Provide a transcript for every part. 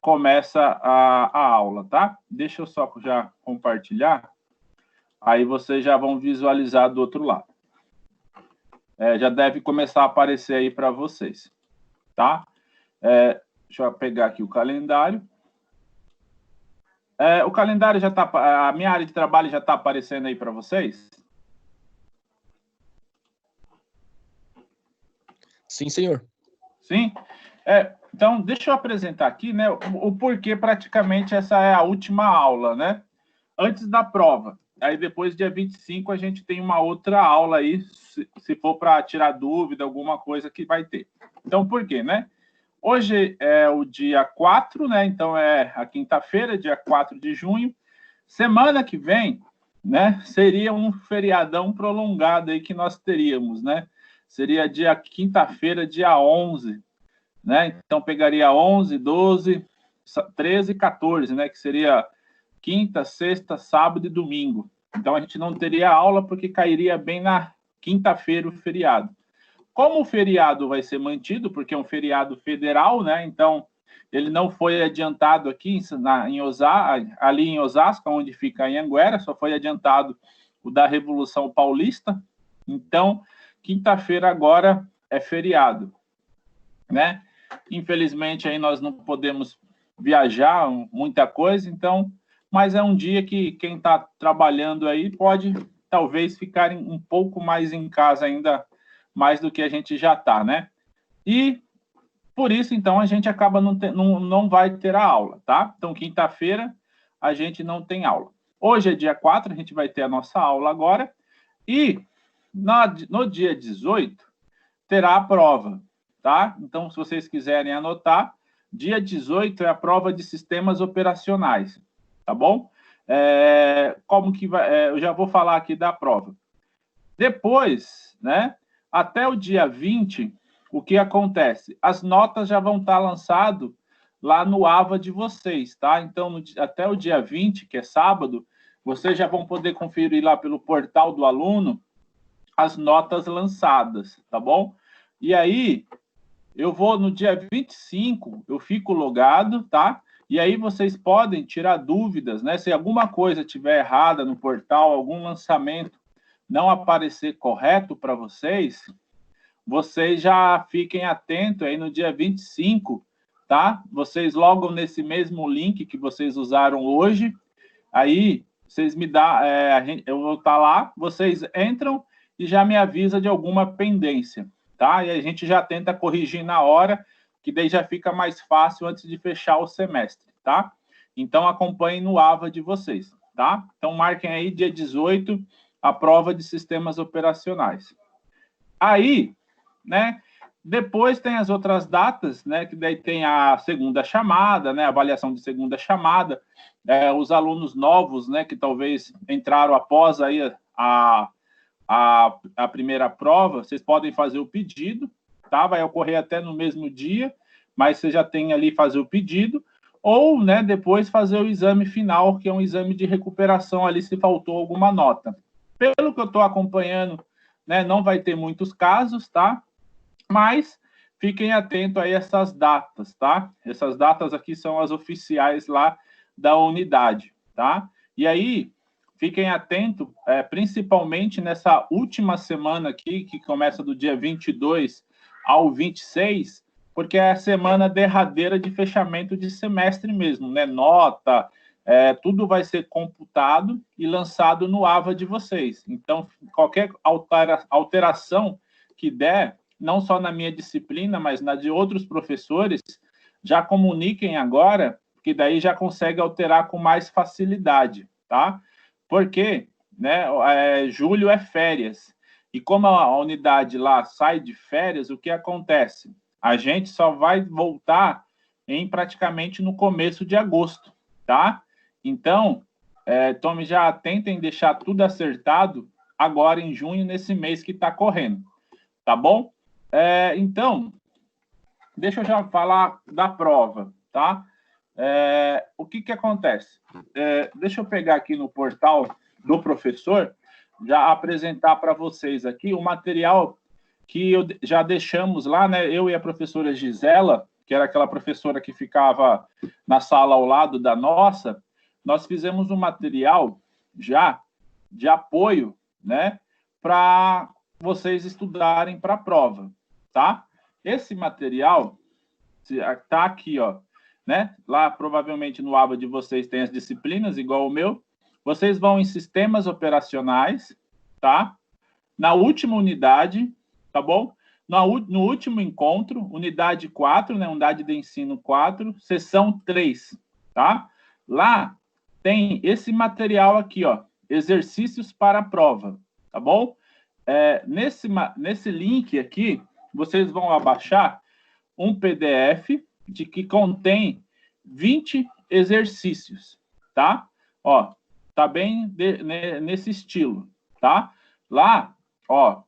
começa a aula, tá? Deixa eu só já compartilhar, aí vocês já vão visualizar do outro lado. Já deve começar a aparecer aí para vocês, tá? Deixa eu pegar aqui o calendário. O calendário já está... A minha área de trabalho já está aparecendo aí para vocês? Sim, senhor. Sim? Então, deixa eu apresentar aqui, né, o porquê praticamente essa é a última aula, né? Antes da prova. Aí depois, dia 25, a gente tem uma outra aula aí, se for para tirar dúvida, alguma coisa que vai ter. Então, por quê, né? Hoje é o dia 4, né? Então, é a quinta-feira, dia 4 de junho. Semana que vem, né, seria um feriadão prolongado aí que nós teríamos, né? Seria dia quinta-feira, dia 11, né? Então, pegaria 11, 12, 13 e 14, né? Que seria quinta, sexta, sábado e domingo. Então, a gente não teria aula porque cairia bem na quinta-feira o feriado. Como o feriado vai ser mantido, porque é um feriado federal, né? Então, ele não foi adiantado aqui ali em Osasco, onde fica a Anhanguera, só foi adiantado o da Revolução Paulista. Então, quinta-feira agora é feriado, né? Infelizmente, aí nós não podemos viajar muita coisa, então, mas é um dia que quem está trabalhando aí pode, talvez, ficar um pouco mais em casa ainda, mais do que a gente já está, né? E, por isso, então, a gente acaba não vai ter a aula, tá? Então, quinta-feira, a gente não tem aula. Hoje é dia 4, a gente vai ter a nossa aula agora, e no dia 18, terá a prova, tá? Então, se vocês quiserem anotar, dia 18 é a prova de sistemas operacionais, tá bom? Como que vai? Eu já vou falar aqui da prova. Depois, né, até o dia 20, o que acontece? As notas já vão estar lançadas lá no AVA de vocês, tá? Então, até o dia 20, que é sábado, vocês já vão poder conferir lá pelo portal do aluno as notas lançadas, tá bom? E aí, eu vou no dia 25, eu fico logado, tá? E aí vocês podem tirar dúvidas, né? Se alguma coisa estiver errada no portal, algum lançamento não aparecer correto para vocês, vocês já fiquem atentos aí no dia 25, tá? Vocês logam nesse mesmo link que vocês usaram hoje, aí vocês me dão, eu vou estar lá, vocês entram e já me avisa de alguma pendência, tá? E a gente já tenta corrigir na hora, que daí já fica mais fácil antes de fechar o semestre, tá? Então, acompanhem no AVA de vocês, tá? Então, marquem aí dia 18, a prova de sistemas operacionais. Aí, né, depois tem as outras datas, né, que daí tem a segunda chamada, né, avaliação de segunda chamada, os alunos novos, né, que talvez entraram após aí a primeira prova, vocês podem fazer o pedido, tá? Vai ocorrer até no mesmo dia, mas você já tem ali fazer o pedido, ou, né, depois fazer o exame final, que é um exame de recuperação ali se faltou alguma nota. Pelo que eu estou acompanhando, né, não vai ter muitos casos, tá? Mas fiquem atentos a essas datas, tá? Essas datas aqui são as oficiais lá da unidade, tá? E aí, fiquem atentos, principalmente nessa última semana aqui, que começa do dia 22 ao 26, porque é a semana derradeira de fechamento de semestre mesmo, né? Nota, tudo vai ser computado e lançado no AVA de vocês. Então, qualquer alteração que der, não só na minha disciplina, mas na de outros professores, já comuniquem agora, que daí já consegue alterar com mais facilidade, tá? Porque, né, julho é férias, e como a unidade lá sai de férias, o que acontece? A gente só vai voltar praticamente no começo de agosto, tá? Então, já tentem deixar tudo acertado agora em junho, nesse mês que está correndo, tá bom? Então, deixa eu já falar da prova, tá? O que acontece? Deixa eu pegar aqui no portal do professor, já apresentar para vocês aqui o material que já deixamos lá, né? Eu e a professora Gisela, que era aquela professora que ficava na sala ao lado da nossa, nós fizemos um material já de apoio, né, para vocês estudarem para a prova, tá? Esse material está aqui, ó, né? Lá, provavelmente, no aba de vocês tem as disciplinas, igual o meu. Vocês vão em sistemas operacionais, tá? Na última unidade, tá bom? No último encontro, unidade 4, né? Unidade de ensino 4, sessão 3, tá? Lá tem esse material aqui, ó, exercícios para a prova, tá bom? Nesse link aqui, vocês vão abaixar um PDF de que contém 20 exercícios, tá? Ó, tá bem nesse estilo, tá? Lá, ó,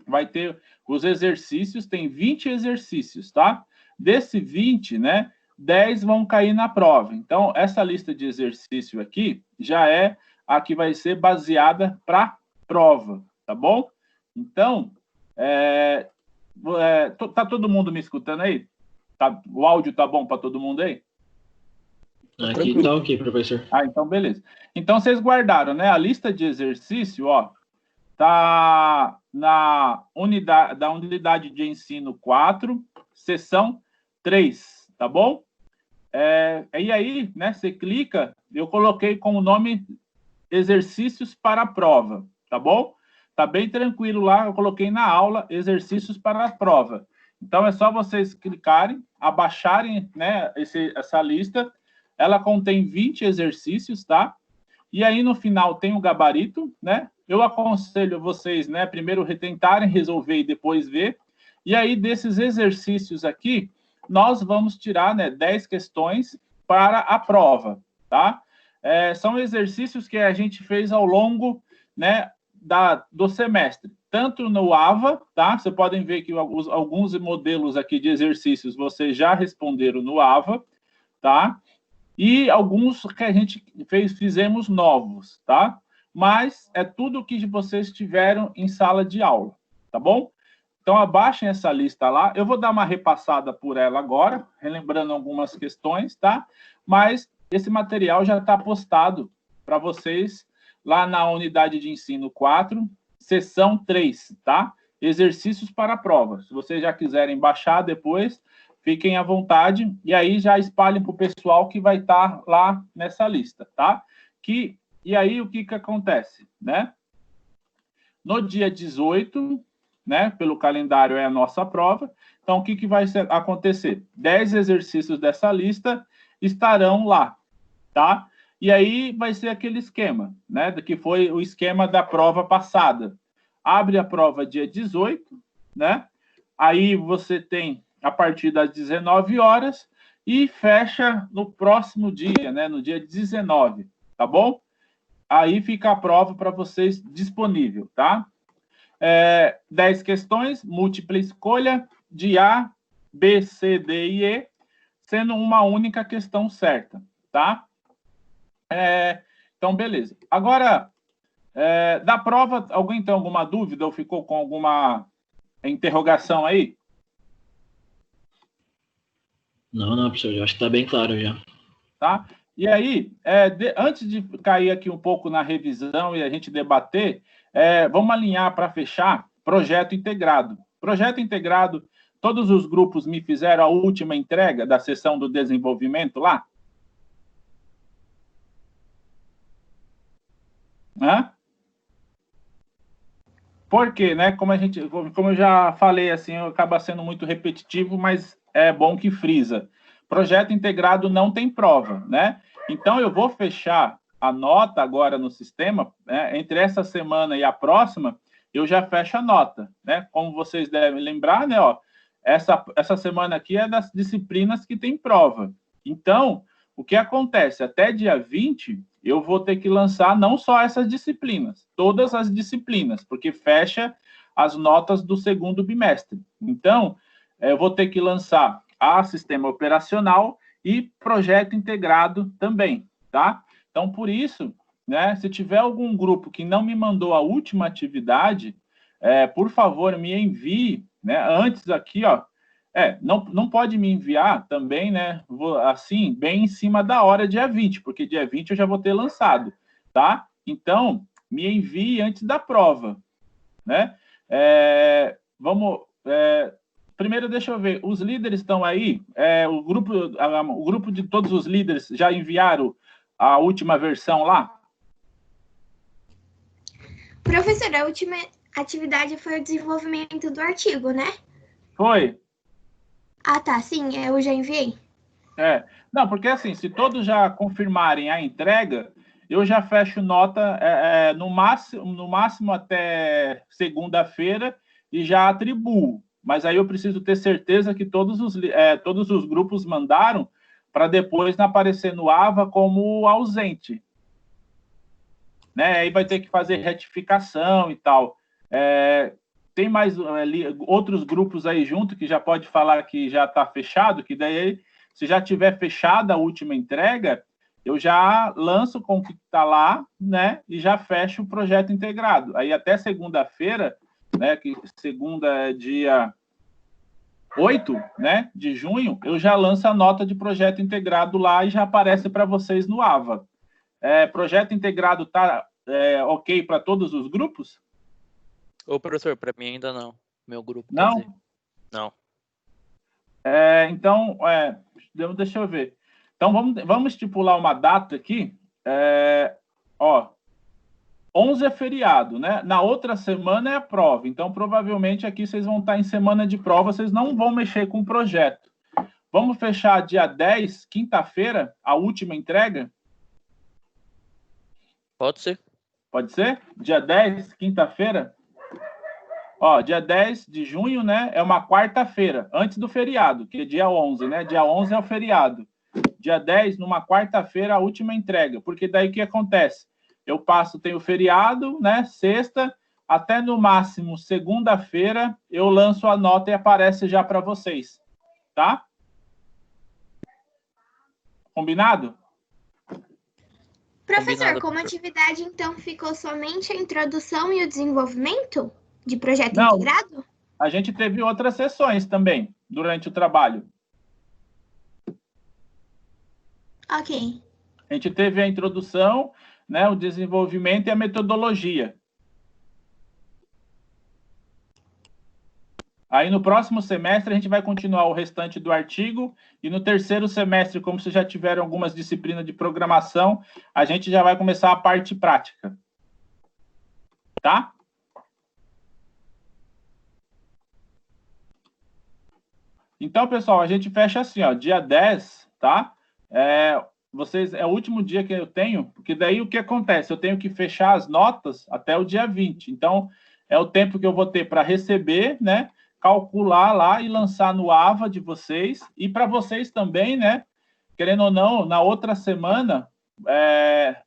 vai ter os exercícios, tem 20 exercícios, tá? Desse 20, né, 10 vão cair na prova. Então, essa lista de exercício aqui já é a que vai ser baseada para prova, tá bom? Então, tá todo mundo me escutando aí? Tá, o áudio tá bom para todo mundo aí? Aqui tá ok, professor. Ah, então beleza. Então, vocês guardaram, né? A lista de exercício, ó, tá na unidade de ensino 4, sessão 3, tá bom? E aí, né, você clica, eu coloquei como nome exercícios para a prova, tá bom? Tá bem tranquilo lá, eu coloquei na aula exercícios para a prova. Então, é só vocês clicarem, abaixarem, né, essa lista. Ela contém 20 exercícios, tá? E aí, no final, tem o gabarito, né? Eu aconselho vocês, né, primeiro tentarem resolver e depois ver. E aí, desses exercícios aqui, nós vamos tirar, né, 10 questões para a prova, tá? São exercícios que a gente fez ao longo, né, do semestre. Tanto no AVA, tá? Vocês podem ver que alguns modelos aqui de exercícios vocês já responderam no AVA, tá? E alguns que a gente fizemos novos, tá? Mas é tudo que vocês tiveram em sala de aula, tá bom? Então, abaixem essa lista lá. Eu vou dar uma repassada por ela agora, relembrando algumas questões, tá? Mas esse material já está postado para vocês lá na unidade de ensino 4, sessão 3, tá? Exercícios para a prova. Se vocês já quiserem baixar depois, fiquem à vontade, e aí já espalhem para o pessoal que vai estar lá nessa lista, tá? E aí, o que acontece, né? No dia 18, né, pelo calendário é a nossa prova, então o que vai acontecer? 10 exercícios dessa lista estarão lá, tá? E aí vai ser aquele esquema, né, que foi o esquema da prova passada. Abre a prova dia 18, né? Aí você tem a partir das 19 horas e fecha no próximo dia, né, no dia 19, tá bom? Aí fica a prova para vocês disponível, tá? 10 questões, múltipla escolha de A, B, C, D e E, sendo uma única questão certa, tá? Então, beleza. Agora, da prova, alguém tem alguma dúvida ou ficou com alguma interrogação aí? Não, professor, eu acho que está bem claro já. Tá? E aí, antes de cair aqui um pouco na revisão e a gente debater, vamos alinhar para fechar projeto integrado. Projeto integrado, todos os grupos me fizeram a última entrega da sessão do desenvolvimento lá? Hã? Por quê, né? Como eu já falei, assim, acaba sendo muito repetitivo, mas é bom que frisa. Projeto integrado não tem prova, né? Então, eu vou fechar a nota agora no sistema, né? Entre essa semana e a próxima, eu já fecho a nota, né? Como vocês devem lembrar, né? Ó, essa semana aqui é das disciplinas que tem prova. Então, o que acontece? Até dia 20, eu vou ter que lançar não só essas disciplinas, todas as disciplinas, porque fecha as notas do segundo bimestre. Então, eu vou ter que lançar a sistema operacional e projeto integrado também, tá? Então, por isso, né, se tiver algum grupo que não me mandou a última atividade, por favor, me envie, né, antes aqui, ó, Não pode me enviar também, né? Assim, bem em cima da hora, dia 20, porque dia 20 eu já vou ter lançado, tá? Então, me envie antes da prova, né? Primeiro, deixa eu ver, os líderes estão aí? O grupo de todos os líderes já enviaram a última versão lá? Professor, a última atividade foi o desenvolvimento do artigo, né? Foi. Ah, tá, sim, eu já enviei. Não, porque assim, se todos já confirmarem a entrega, eu já fecho nota no máximo até segunda-feira e já atribuo. Mas aí eu preciso ter certeza que todos os grupos mandaram para depois não aparecer no AVA como ausente. Né? Aí vai ter que fazer retificação e tal. Tem mais outros grupos aí junto que já pode falar que já está fechado, que daí, se já tiver fechada a última entrega, eu já lanço com o que está lá, né? E já fecho o projeto integrado. Aí até segunda-feira, né? Que segunda é dia 8, né, de junho, eu já lanço a nota de projeto integrado lá e já aparece para vocês no AVA. Projeto integrado está ok para todos os grupos? Ô, professor, para mim ainda não. Meu grupo, não? quer dizer. Não. Então, deixa eu ver. Então, vamos estipular uma data aqui. 11 é feriado, né? Na outra semana é a prova. Então, provavelmente, aqui vocês vão estar em semana de prova, vocês não vão mexer com o projeto. Vamos fechar dia 10, quinta-feira, a última entrega? Pode ser. Pode ser? Dia 10, quinta-feira? Dia 10 de junho, né? É uma quarta-feira, antes do feriado, que é dia 11, né? Dia 11 é o feriado. Dia 10, numa quarta-feira, a última entrega. Porque daí o que acontece? Eu tenho o feriado, né? Sexta, até no máximo segunda-feira, eu lanço a nota e aparece já para vocês. Tá? Combinado? Professor, como atividade, então, ficou somente a introdução e o desenvolvimento de projeto integrado? A gente teve outras sessões também, durante o trabalho. Ok. A gente teve a introdução, né, o desenvolvimento e a metodologia. Aí, no próximo semestre, a gente vai continuar o restante do artigo, e no terceiro semestre, como vocês já tiveram algumas disciplinas de programação, a gente já vai começar a parte prática. Tá? Então, pessoal, a gente fecha assim, dia 10, tá? É o último dia que eu tenho, porque daí o que acontece? Eu tenho que fechar as notas até o dia 20. Então, é o tempo que eu vou ter para receber, né? Calcular lá e lançar no AVA de vocês. E para vocês também, né? Querendo ou não, na outra semana,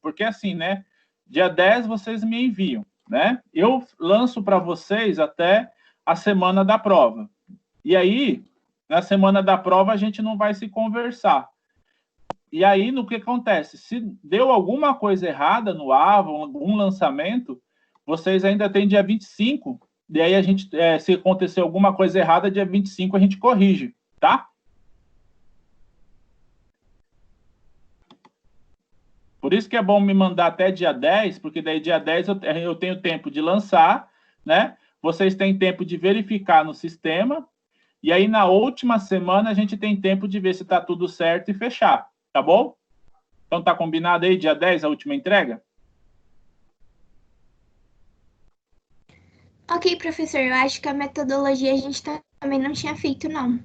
porque assim, né? Dia 10 vocês me enviam, né? Eu lanço para vocês até a semana da prova. E aí, na semana da prova, a gente não vai se conversar. E aí, no que acontece? Se deu alguma coisa errada no AVA, algum lançamento, vocês ainda têm dia 25, e aí a gente, se acontecer alguma coisa errada, dia 25 a gente corrige, tá? Por isso que é bom me mandar até dia 10, porque daí dia 10 eu tenho tempo de lançar, né? Vocês têm tempo de verificar no sistema, e aí na última semana a gente tem tempo de ver se está tudo certo e fechar, tá bom? Então tá combinado aí, dia 10, a última entrega? Ok, professor, eu acho que a metodologia a gente também não tinha feito, não.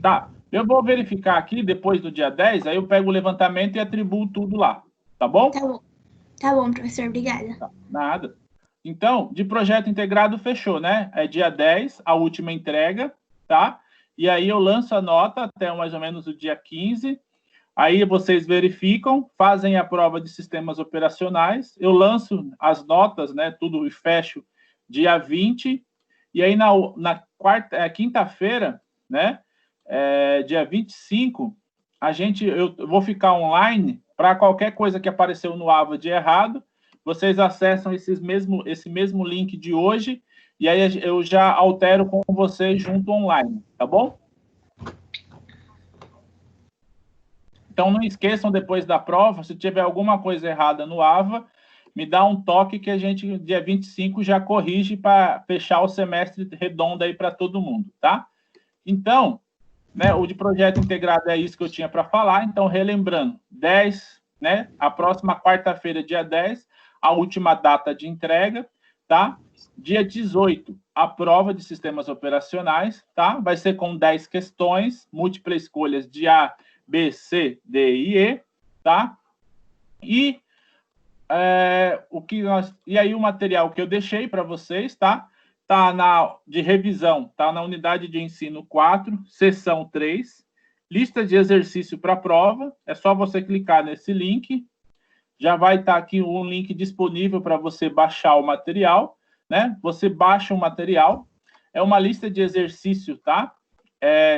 Tá, eu vou verificar aqui depois do dia 10, aí eu pego o levantamento e atribuo tudo lá, tá bom? Tá bom, professor, obrigada. Tá, nada. Então, de projeto integrado, fechou, né? É dia 10, a última entrega, tá? E aí eu lanço a nota até mais ou menos o dia 15. Aí vocês verificam, fazem a prova de sistemas operacionais. Eu lanço as notas, né? Tudo e fecho dia 20. E aí na quinta-feira, né? Dia 25, eu vou ficar online para qualquer coisa que apareceu no AVA de errado. Vocês acessam esse mesmo link de hoje e aí eu já altero com você junto online, tá bom? Então, não esqueçam, depois da prova, se tiver alguma coisa errada no AVA, me dá um toque que a gente, dia 25, já corrige para fechar o semestre redondo aí para todo mundo, tá? Então, né, o de projeto integrado é isso que eu tinha para falar. Então, relembrando, 10, né, a próxima quarta-feira, dia 10, a última data de entrega, tá? Dia 18, a prova de sistemas operacionais, tá? Vai ser com 10 questões, múltipla escolhas de A, B, C, D e E, tá? E e aí o material que eu deixei para vocês, tá? Tá de revisão, tá na unidade de ensino 4, seção 3, lista de exercício para prova, é só você clicar nesse link, já vai estar aqui um link disponível para você baixar o material, né? Você baixa o material, é uma lista de exercício, tá?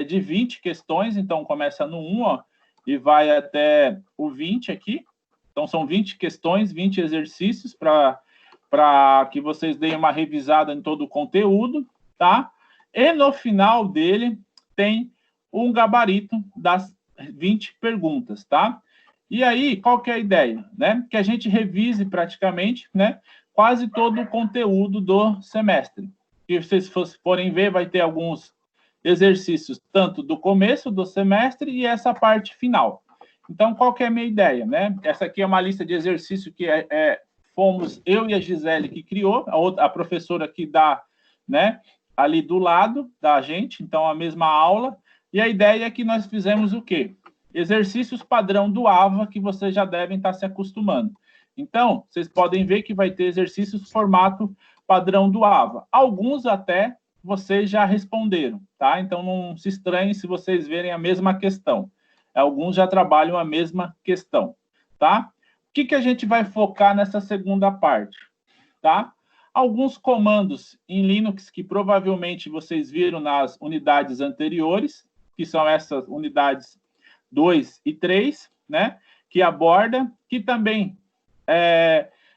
De 20 questões, então começa no 1, ó, e vai até o 20 aqui. Então, são 20 questões, 20 exercícios para que vocês deem uma revisada em todo o conteúdo, tá? E no final dele tem um gabarito das 20 perguntas, tá? E aí, qual que é a ideia? Né? Que a gente revise praticamente, né, quase todo o conteúdo do semestre. Se vocês forem ver, vai ter alguns exercícios, tanto do começo do semestre e essa parte final. Então, qual que é a minha ideia, né? Essa aqui é uma lista de exercício que fomos eu e a Gisele que criou, a professora que dá, né, ali do lado da gente, então a mesma aula, e a ideia é que nós fizemos o quê? Exercícios padrão do AVA, que vocês já devem estar se acostumando. Então, vocês podem ver que vai ter exercícios formato padrão do AVA. Alguns até vocês já responderam, tá? Então, não se estranhem se vocês verem a mesma questão. Alguns já trabalham a mesma questão, tá? O que a gente vai focar nessa segunda parte, tá? Alguns comandos em Linux que provavelmente vocês viram nas unidades anteriores, que são essas unidades 2 e 3, né? Que aborda, que também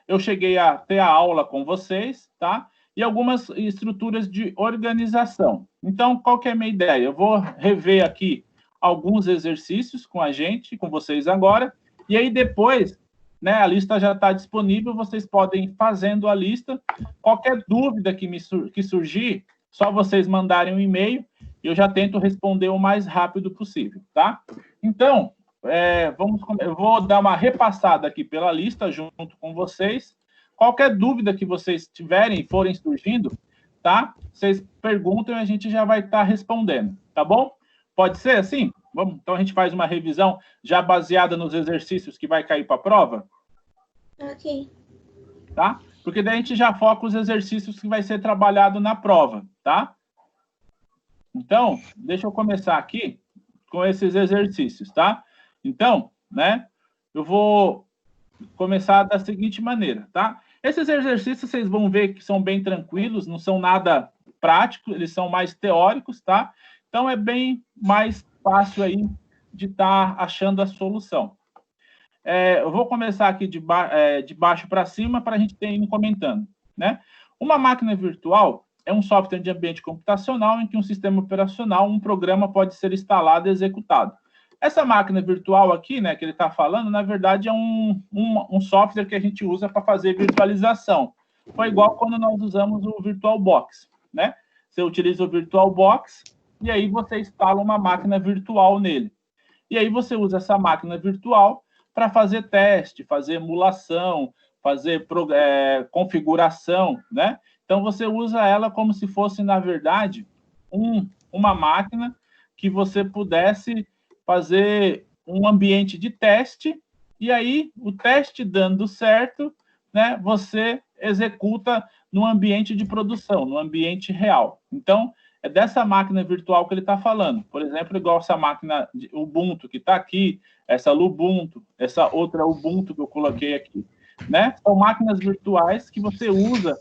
eu cheguei a ter a aula com vocês, tá? E algumas estruturas de organização. Então, qual que é a minha ideia? Eu vou rever aqui alguns exercícios com a gente, com vocês agora, e aí depois, né, a lista já está disponível, vocês podem ir fazendo a lista. Qualquer dúvida que surgir, só vocês mandarem um e-mail, eu já tento responder o mais rápido possível, tá? Então, eu vou dar uma repassada aqui pela lista junto com vocês. Qualquer dúvida que vocês tiverem e forem surgindo, tá? Vocês perguntam e a gente já vai estar respondendo, tá bom? Pode ser assim? Vamos, então a gente faz uma revisão já baseada nos exercícios que vai cair para a prova? Ok. Tá? Porque daí a gente já foca os exercícios que vai ser trabalhado na prova, tá? Então, deixa eu começar aqui com esses exercícios, tá? Então, né, eu vou começar da seguinte maneira, tá? Esses exercícios vocês vão ver que são bem tranquilos, não são nada práticos, eles são mais teóricos, tá? Então, é bem mais fácil aí de estar achando a solução. Eu vou começar aqui de baixo para cima para a gente ir comentando, né? Uma máquina virtual é um software de ambiente computacional em que um sistema operacional, um programa pode ser instalado e executado. Essa máquina virtual aqui, né, que ele está falando, na verdade, é um software que a gente usa para fazer virtualização. Foi igual quando nós usamos o VirtualBox, né? Você utiliza o VirtualBox e aí você instala uma máquina virtual nele. E aí você usa essa máquina virtual para fazer teste, fazer emulação, fazer configuração, né? Então, você usa ela como se fosse, na verdade, uma máquina que você pudesse fazer um ambiente de teste, e aí, o teste dando certo, né, você executa no ambiente de produção, no ambiente real. Então, é dessa máquina virtual que ele está falando. Por exemplo, igual essa máquina de Ubuntu que está aqui, essa Lubuntu, essa outra Ubuntu que eu coloquei aqui, né? São máquinas virtuais que você usa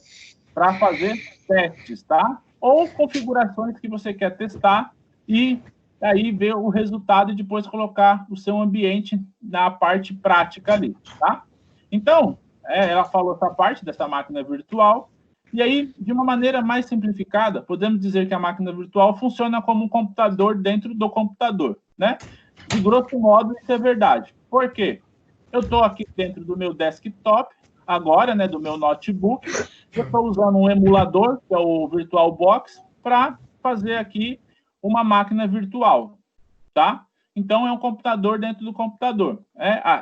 para fazer testes, tá? Ou configurações que você quer testar e aí ver o resultado e depois colocar o seu ambiente na parte prática ali, tá? Então, ela falou essa parte dessa máquina virtual, E aí, de uma maneira mais simplificada, podemos dizer que a máquina virtual funciona como um computador dentro do computador, né? De grosso modo, isso é verdade. Por quê? Eu estou aqui dentro do meu desktop, agora, né, do meu notebook, eu estou usando um emulador, que é o VirtualBox, para fazer aqui uma máquina virtual, tá? Então, é um computador dentro do computador.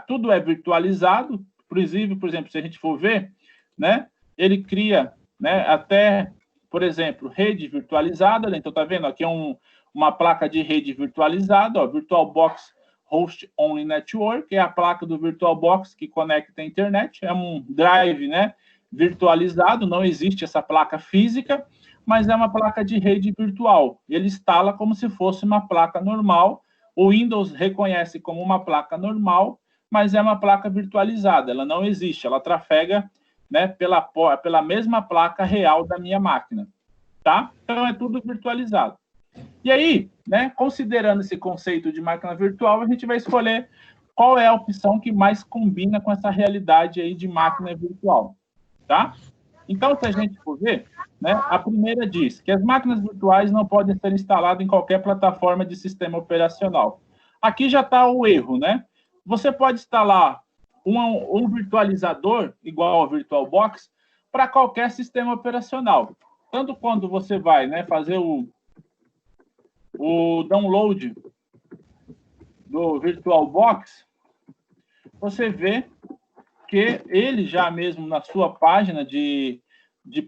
Tudo é virtualizado, inclusive, por exemplo, se a gente for ver, né, ele cria, né, até, por exemplo, rede virtualizada, né? Então, tá vendo? Aqui é uma placa de rede virtualizada, ó, VirtualBox Host Only Network, é a placa do VirtualBox que conecta a internet, é um drive, né, virtualizado, não existe essa placa física, mas é uma placa de rede virtual. Ele instala como se fosse uma placa normal, o Windows reconhece como uma placa normal, mas é uma placa virtualizada, ela não existe, ela trafega, né, pela mesma placa real da minha máquina, tá? Então, é tudo virtualizado. E aí, né, considerando esse conceito de máquina virtual, a gente vai escolher qual é a opção que mais combina com essa realidade aí de máquina virtual, tá? Então, se a gente for ver, né, a primeira diz que as máquinas virtuais não podem ser instaladas em qualquer plataforma de sistema operacional. Aqui já está o erro, né? Você pode instalar um virtualizador, igual ao VirtualBox, para qualquer sistema operacional. Tanto quando você vai, né, fazer o download do VirtualBox, você vê que ele já mesmo na sua página de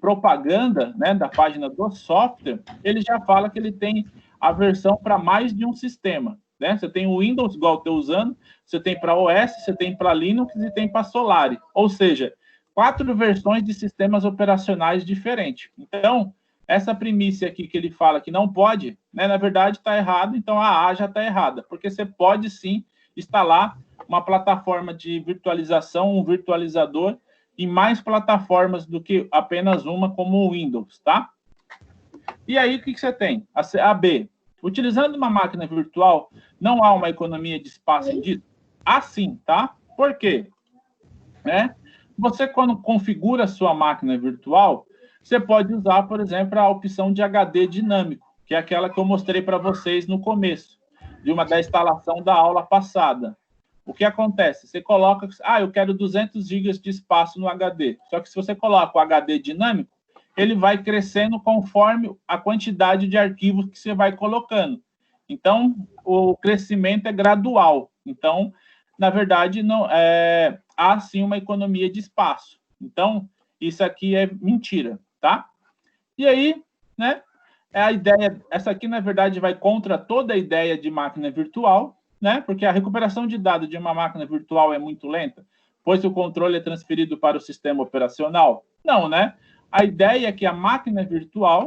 propaganda, né, da página do software, ele já fala que ele tem a versão para mais de um sistema, né? Você tem o Windows, igual eu estou usando, você tem para OS, você tem para Linux e tem para Solaris, ou seja, 4 versões de sistemas operacionais diferentes. Então, essa premissa aqui que ele fala que não pode, né, na verdade está errado, então a A já está errada, porque você pode sim instalar uma plataforma de virtualização, um virtualizador, em mais plataformas do que apenas uma, como o Windows, tá? E aí, o que você tem? A B. Utilizando uma máquina virtual, não há uma economia de espaço em disso? Sim, tá? Por quê? Né? Você, quando configura a sua máquina virtual, você pode usar, por exemplo, a opção de HD dinâmico, que é aquela que eu mostrei para vocês no começo, da instalação da aula passada. O que acontece? Você coloca, eu quero 200 GB de espaço no HD. Só que se você coloca o HD dinâmico, ele vai crescendo conforme a quantidade de arquivos que você vai colocando. Então, o crescimento é gradual. Então, na verdade, não há sim uma economia de espaço. Então, isso aqui é mentira, tá? E aí, né? A ideia, essa aqui, na verdade, vai contra toda a ideia de máquina virtual, né? Porque a recuperação de dados de uma máquina virtual é muito lenta, pois o controle é transferido para o sistema operacional. Não, né? A ideia é que a máquina virtual,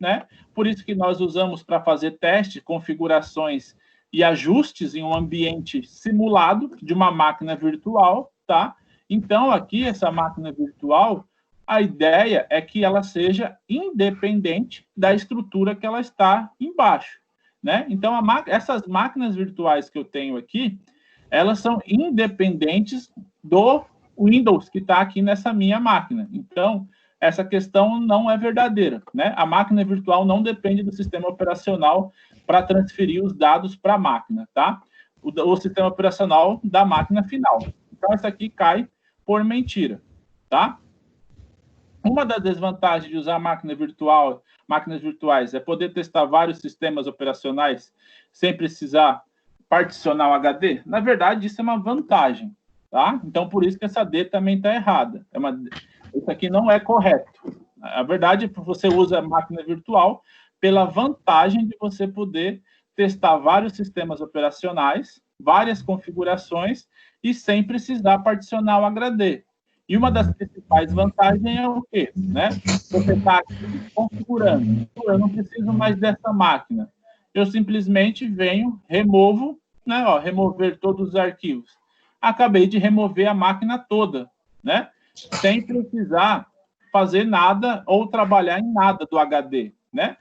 né? Por isso que nós usamos para fazer testes, configurações e ajustes em um ambiente simulado de uma máquina virtual, tá? Então, aqui, essa máquina virtual, a ideia é que ela seja independente da estrutura que ela está embaixo, né? Então, essas máquinas virtuais que eu tenho aqui, elas são independentes do Windows que está aqui nessa minha máquina. Então, essa questão não é verdadeira, né? A máquina virtual não depende do sistema operacional para transferir os dados para a máquina, tá? O sistema operacional da máquina final. Então, essa aqui cai por mentira, tá? Uma das desvantagens de usar máquinas virtuais é poder testar vários sistemas operacionais sem precisar particionar o HD. Na verdade, isso é uma vantagem, tá? Então, por isso que essa D também está errada. Isso aqui não é correto. A verdade é que você usa a máquina virtual pela vantagem de você poder testar vários sistemas operacionais, várias configurações e sem precisar particionar o HD. E uma das principais vantagens é o quê? Né? Você está configurando. Eu não preciso mais dessa máquina. Eu simplesmente venho, removo, né? Remover todos os arquivos. Acabei de remover a máquina toda, né? Sem precisar fazer nada ou trabalhar em nada do HD, né?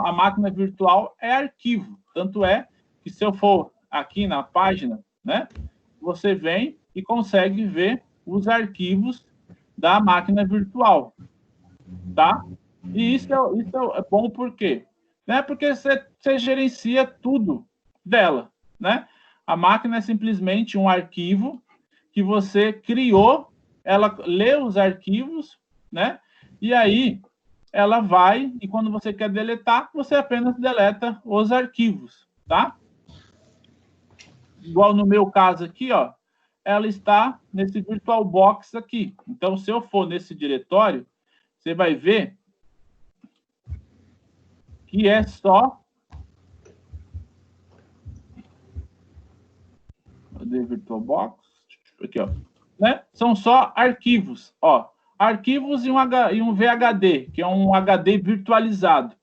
A máquina virtual é arquivo. Tanto é que se eu for aqui na página, né? Você vem e consegue ver os arquivos da máquina virtual, tá? E isso é bom por quê? Né? Porque você gerencia tudo dela, né? A máquina é simplesmente um arquivo que você criou, ela lê os arquivos, né? E aí ela vai, e quando você quer deletar, você apenas deleta os arquivos, tá? Igual no meu caso aqui, ó, ela está nesse VirtualBox aqui. Então, se eu for nesse diretório, você vai ver que é só... Cadê VirtualBox? Aqui, ó. Né? São só arquivos, ó. Arquivos e um VHD, que é um HD virtualizado,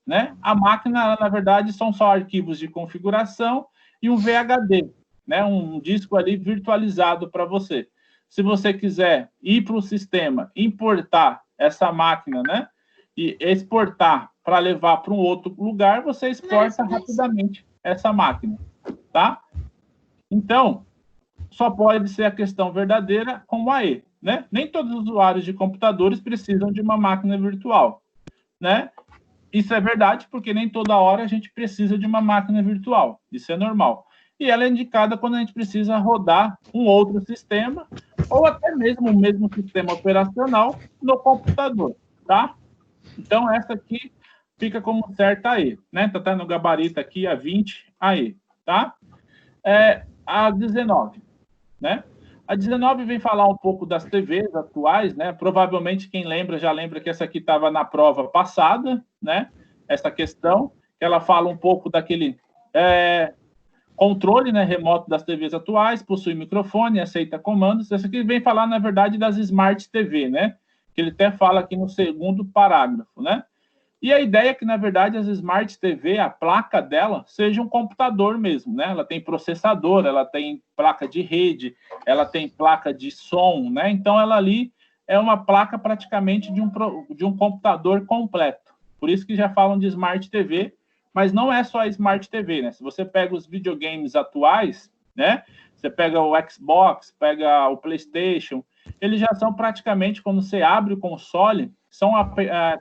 né? A máquina, na verdade, são só arquivos de configuração e um VHD, né? Um disco ali virtualizado para você. Se você quiser ir para o sistema, importar essa máquina, né? E exportar para levar para um outro lugar, você exporta rapidamente essa máquina, tá? Então, só pode ser a questão verdadeira com o AE, né? Nem todos os usuários de computadores precisam de uma máquina virtual, né? Isso é verdade, porque nem toda hora a gente precisa de uma máquina virtual. Isso é normal. E ela é indicada quando a gente precisa rodar um outro sistema, ou até mesmo o mesmo sistema operacional no computador, tá? Então, essa aqui fica como certa AE, né? Tá no gabarito aqui a 20 AE, tá? A 19, né? A 19 vem falar um pouco das TVs atuais, né? Provavelmente quem lembra já lembra que essa aqui estava na prova passada, né? Essa questão, que ela fala um pouco daquele controle, né, remoto das TVs atuais, possui microfone, aceita comandos. Essa aqui vem falar, na verdade, das Smart TV, né? Que ele até fala aqui no segundo parágrafo, né? E a ideia é que, na verdade, as Smart TV, a placa dela, seja um computador mesmo, né? Ela tem processador, ela tem placa de rede, ela tem placa de som, né? Então, ela ali é uma placa praticamente de um computador completo. Por isso que já falam de Smart TV, mas não é só a Smart TV, né? Se você pega os videogames atuais, né? Você pega o Xbox, pega o PlayStation, eles já são praticamente, quando você abre o console, são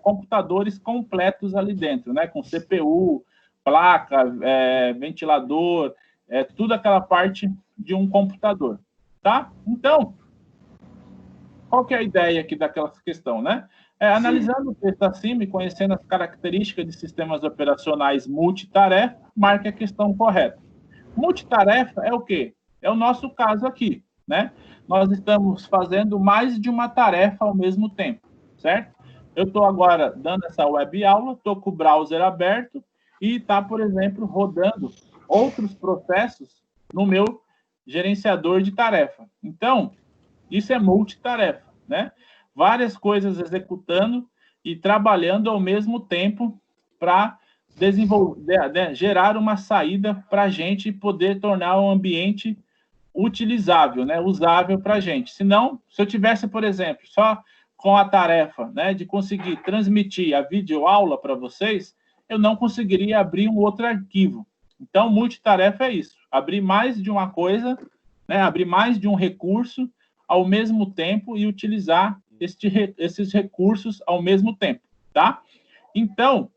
computadores completos ali dentro, né? Com CPU, placa, ventilador, tudo aquela parte de um computador, tá? Então, qual que é a ideia aqui daquela questão, né? Analisando o texto acima e conhecendo as características de sistemas operacionais multitarefa, marque a questão correta. Multitarefa é o quê? É o nosso caso aqui, né? Nós estamos fazendo mais de uma tarefa ao mesmo tempo, certo? Eu estou agora dando essa web aula, estou com o browser aberto e está, por exemplo, rodando outros processos no meu gerenciador de tarefa. Então, isso é multitarefa, né? Várias coisas executando e trabalhando ao mesmo tempo para desenvolver, gerar uma saída para a gente poder tornar o ambiente utilizável, né? Usável para a gente. Senão, se eu tivesse, por exemplo, só com a tarefa, né, de conseguir transmitir a videoaula para vocês, eu não conseguiria abrir um outro arquivo. Então, multitarefa é isso. Abrir mais de uma coisa, né, abrir mais de um recurso ao mesmo tempo e utilizar esses recursos ao mesmo tempo, tá? Então,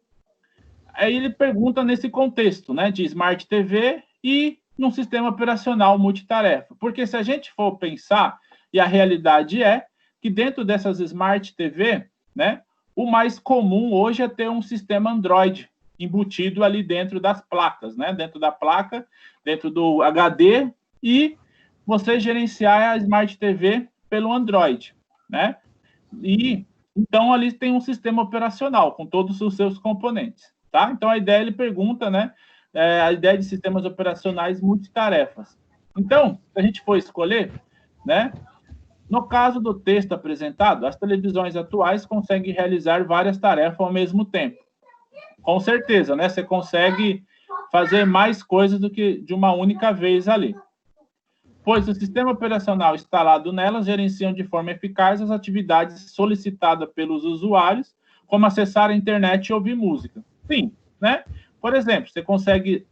aí ele pergunta nesse contexto, né, de Smart TV e num sistema operacional multitarefa. Porque se a gente for pensar, e a realidade é que dentro dessas Smart TV, né, o mais comum hoje é ter um sistema Android embutido ali dentro das placas, né, dentro da placa, dentro do HD, e você gerenciar a Smart TV pelo Android, né? E então ali tem um sistema operacional com todos os seus componentes, tá? Então a ideia, ele pergunta, né, a ideia de sistemas operacionais multitarefas. Então, se a gente for escolher, né, no caso do texto apresentado, as televisões atuais conseguem realizar várias tarefas ao mesmo tempo. Com certeza, né? Você consegue fazer mais coisas do que de uma única vez ali. Pois o sistema operacional instalado nelas gerenciam de forma eficaz as atividades solicitadas pelos usuários, como acessar a internet e ouvir música. Sim, né? Por exemplo, você consegue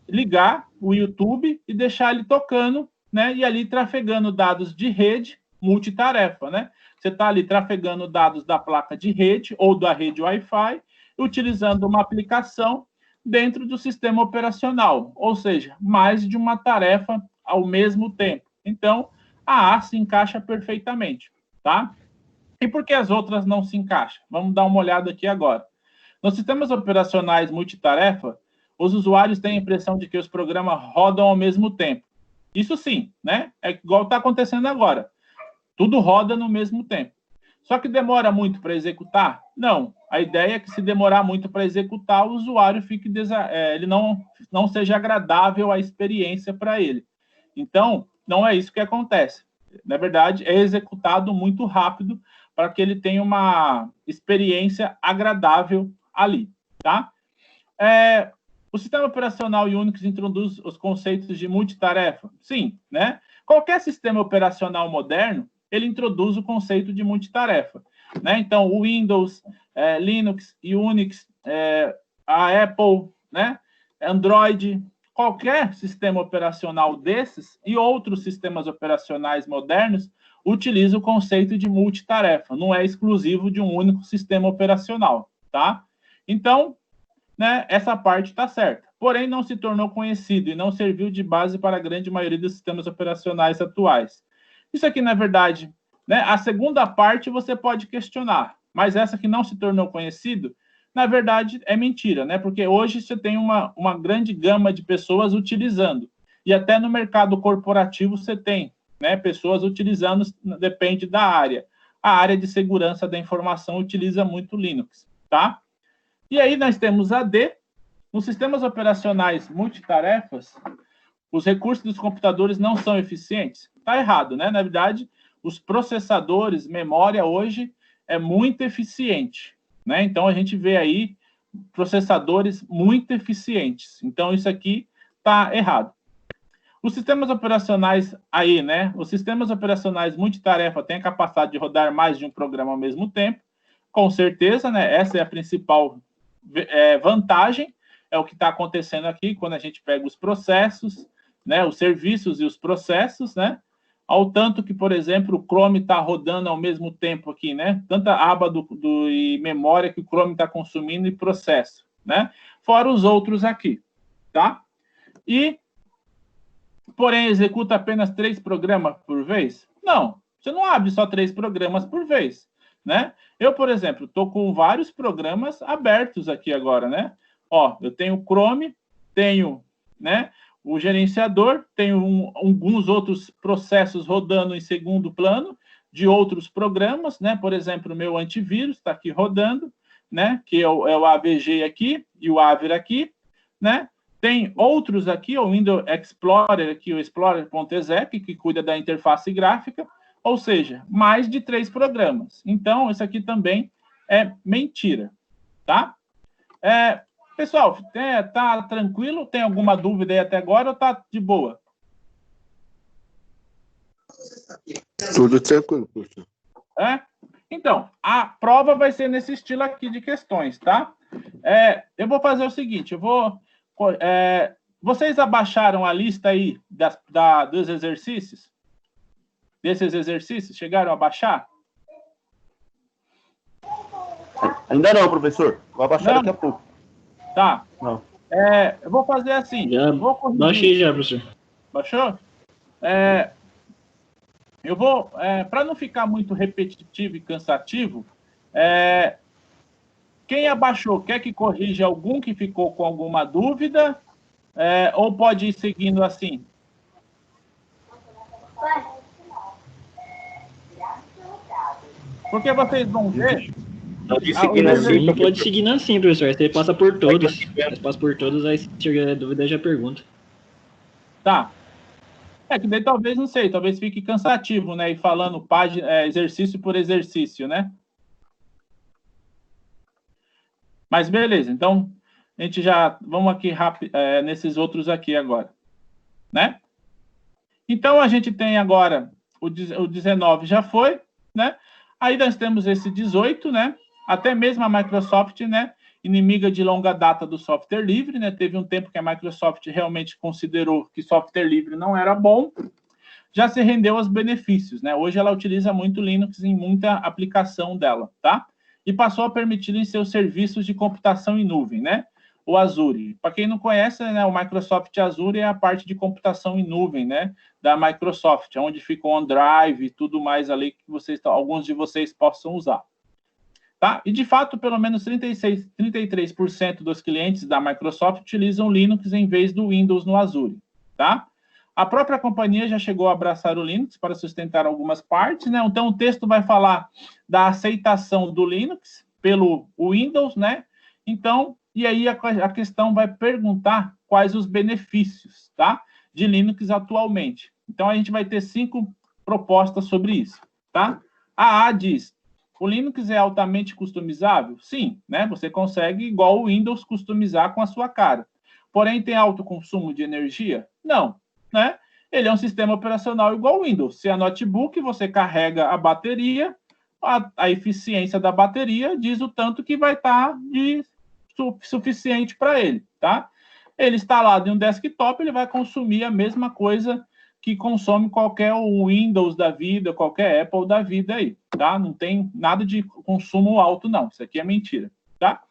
ligar o YouTube e deixar ele tocando, né? E ali trafegando dados de rede multitarefa, né? Você está ali trafegando dados da placa de rede ou da rede Wi-Fi, utilizando uma aplicação dentro do sistema operacional, ou seja, mais de uma tarefa ao mesmo tempo. Então, a A se encaixa perfeitamente, tá? E por que as outras não se encaixam? Vamos dar uma olhada aqui agora. Nos sistemas operacionais multitarefa, os usuários têm a impressão de que os programas rodam ao mesmo tempo. Isso sim, né? É igual está acontecendo agora. Tudo roda no mesmo tempo. Só que demora muito para executar? Não. A ideia é que se demorar muito para executar, o usuário fique ele não seja agradável a experiência para ele. Então, não é isso que acontece. Na verdade, é executado muito rápido para que ele tenha uma experiência agradável ali, tá? O sistema operacional Unix introduz os conceitos de multitarefa? Sim, né? Qualquer sistema operacional moderno, ele introduz o conceito de multitarefa, né? Então, o Windows, Linux e Unix, a Apple, né? Android, qualquer sistema operacional desses e outros sistemas operacionais modernos utiliza o conceito de multitarefa, não é exclusivo de um único sistema operacional, tá? Então, né, essa parte está certa. Porém, não se tornou conhecido e não serviu de base para a grande maioria dos sistemas operacionais atuais. Isso aqui, na verdade, né, a segunda parte você pode questionar, mas essa que não se tornou conhecido, na verdade, é mentira, né? Porque hoje você tem uma grande gama de pessoas utilizando. E até no mercado corporativo você tem, né, pessoas utilizando, depende da área. A área de segurança da informação utiliza muito Linux, tá? E aí nós temos a D. Nos sistemas operacionais multitarefas, os recursos dos computadores não são eficientes. Está errado, né? Na verdade, os processadores, memória hoje é muito eficiente, né? Então, a gente vê aí processadores muito eficientes. Então, isso aqui está errado. Os sistemas operacionais aí, né? Os sistemas operacionais multitarefa têm a capacidade de rodar mais de um programa ao mesmo tempo. Com certeza, né? Essa é a principal vantagem. É o que está acontecendo aqui quando a gente pega os processos, né? Os serviços e os processos, né? Ao tanto que, por exemplo, o Chrome está rodando ao mesmo tempo aqui, né? Tanta aba e memória que o Chrome está consumindo e processo, né? Fora os outros aqui, tá? Porém, executa apenas 3 programas por vez? Não, você não abre só 3 programas por vez, né? Eu, por exemplo, estou com vários programas abertos aqui agora, né? Ó, eu tenho o Chrome, tenho, né, o gerenciador, tenho alguns outros processos rodando em segundo plano de outros programas, né? Por exemplo, o meu antivírus está aqui rodando, né? Que é o AVG aqui e o Avira aqui, né? Tem outros aqui, o Windows Explorer aqui, o Explorer.exec, que cuida da interface gráfica, ou seja, mais de 3 programas. Então, isso aqui também é mentira, tá? Pessoal, tá tranquilo? Tem alguma dúvida aí até agora ou tá de boa? Tudo tranquilo, professor. Então, a prova vai ser nesse estilo aqui de questões, tá? Eu vou fazer o seguinte, vocês abaixaram a lista aí dos exercícios? Desses exercícios? Chegaram a baixar? Ainda não, professor. Vou abaixar daqui a pouco. Tá. Não. Eu vou fazer assim. Baixei já, professor. Baixou? Eu vou, para não ficar muito repetitivo e cansativo, quem abaixou, quer que corrija algum que ficou com alguma dúvida? Ou pode ir seguindo assim? Porque vocês vão ver... Pode seguir assim. Pode seguir assim, professor. Você passa por todos. Você passa por todos, aí se tiver dúvida, já pergunta. Tá. Que daí talvez, não sei, talvez fique cansativo, né? E falando exercício por exercício, né? Mas beleza, então a gente já... Vamos aqui nesses outros aqui agora, né? Então a gente tem agora o 19 já foi, né? Aí nós temos esse 18, né? Até mesmo a Microsoft, né? Inimiga de longa data do software livre, né? Teve um tempo que a Microsoft realmente considerou que software livre não era bom. já se rendeu aos benefícios, né? Hoje ela utiliza muito Linux em muita aplicação dela, tá? E passou a permitir em seus serviços de computação em nuvem, né? O Azure. Para quem não conhece, né, o Microsoft Azure é a parte de computação em nuvem, né, da Microsoft, onde fica o OneDrive e tudo mais ali que alguns de vocês possam usar. Tá? E, de fato, pelo menos 33% dos clientes da Microsoft utilizam Linux em vez do Windows no Azure, tá? A própria companhia já chegou a abraçar o Linux para sustentar algumas partes, né? Então, o texto vai falar da aceitação do Linux pelo Windows, né? Então, e aí a questão vai perguntar quais os benefícios, tá? De Linux atualmente. Então, a gente vai ter 5 propostas sobre isso, tá? A A diz, o Linux é altamente customizável? Sim, né? Você consegue, igual o Windows, customizar com a sua cara. Porém, tem alto consumo de energia? Não, né? Ele é um sistema operacional igual o Windows. Se é notebook, você carrega a bateria, a eficiência da bateria diz o tanto que vai estar de suficiente para ele, tá? Ele instalado em um desktop, ele vai consumir a mesma coisa que consome qualquer Windows da vida, qualquer Apple da vida aí, tá? Não tem nada de consumo alto, não. Isso aqui é mentira, tá?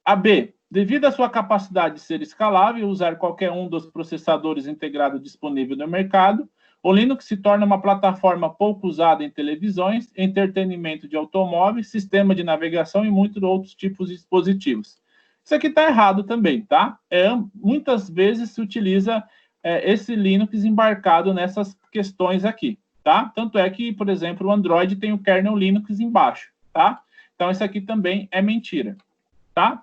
A B, devido à sua capacidade de ser escalável e usar qualquer um dos processadores integrados disponível no mercado, o Linux se torna uma plataforma pouco usada em televisões, entretenimento de automóveis, sistema de navegação e muitos outros tipos de dispositivos. Isso aqui está errado também, tá? Muitas vezes se utiliza esse Linux embarcado nessas questões aqui, tá? Tanto é que, por exemplo, o Android tem o kernel Linux embaixo, tá? Então, isso aqui também é mentira, tá?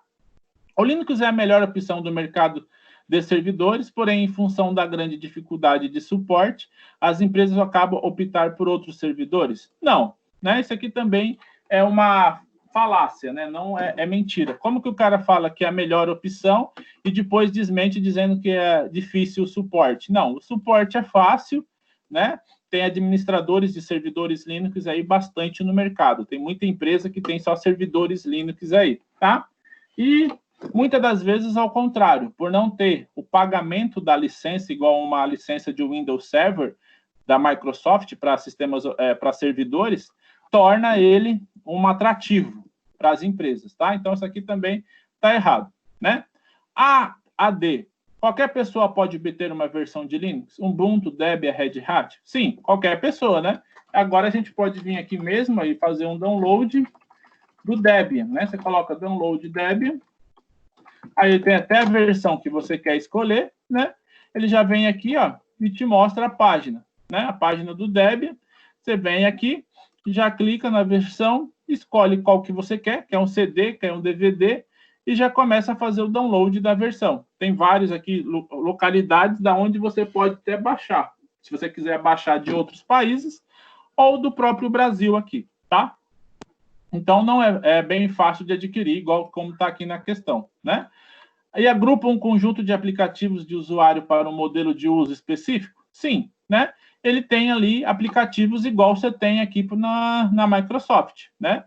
O Linux é a melhor opção do mercado de servidores, porém, em função da grande dificuldade de suporte, as empresas acabam optar por outros servidores? Não, né? Isso aqui também é uma falácia, né? Não é mentira. Como que o cara fala que é a melhor opção e depois desmente dizendo que é difícil o suporte? Não, o suporte é fácil, né? Tem administradores de servidores Linux aí bastante no mercado. Tem muita empresa que tem só servidores Linux aí, tá? E muitas das vezes, ao contrário, por não ter o pagamento da licença, igual uma licença de Windows Server da Microsoft para sistemas, para servidores, torna ele um atrativo para as empresas, tá? Então, isso aqui também está errado, né? A D. Qualquer pessoa pode obter uma versão de Linux? Ubuntu, Debian, Red Hat? Sim, qualquer pessoa, né? Agora a gente pode vir aqui mesmo e fazer um download do Debian, né? Você coloca download Debian, aí tem até a versão que você quer escolher, né? Ele já vem aqui, ó, e te mostra a página, né? A página do Debian. Você vem aqui, já clica na versão, escolhe qual que você quer um CD, quer um DVD, e já começa a fazer o download da versão. Tem vários aqui, localidades da onde você pode até baixar. Se você quiser baixar de outros países, ou do próprio Brasil aqui, tá? Então, não é bem fácil de adquirir, igual como está aqui na questão, né? E agrupa um conjunto de aplicativos de usuário para um modelo de uso específico? Sim, né? Ele tem ali aplicativos igual você tem aqui na Microsoft, né?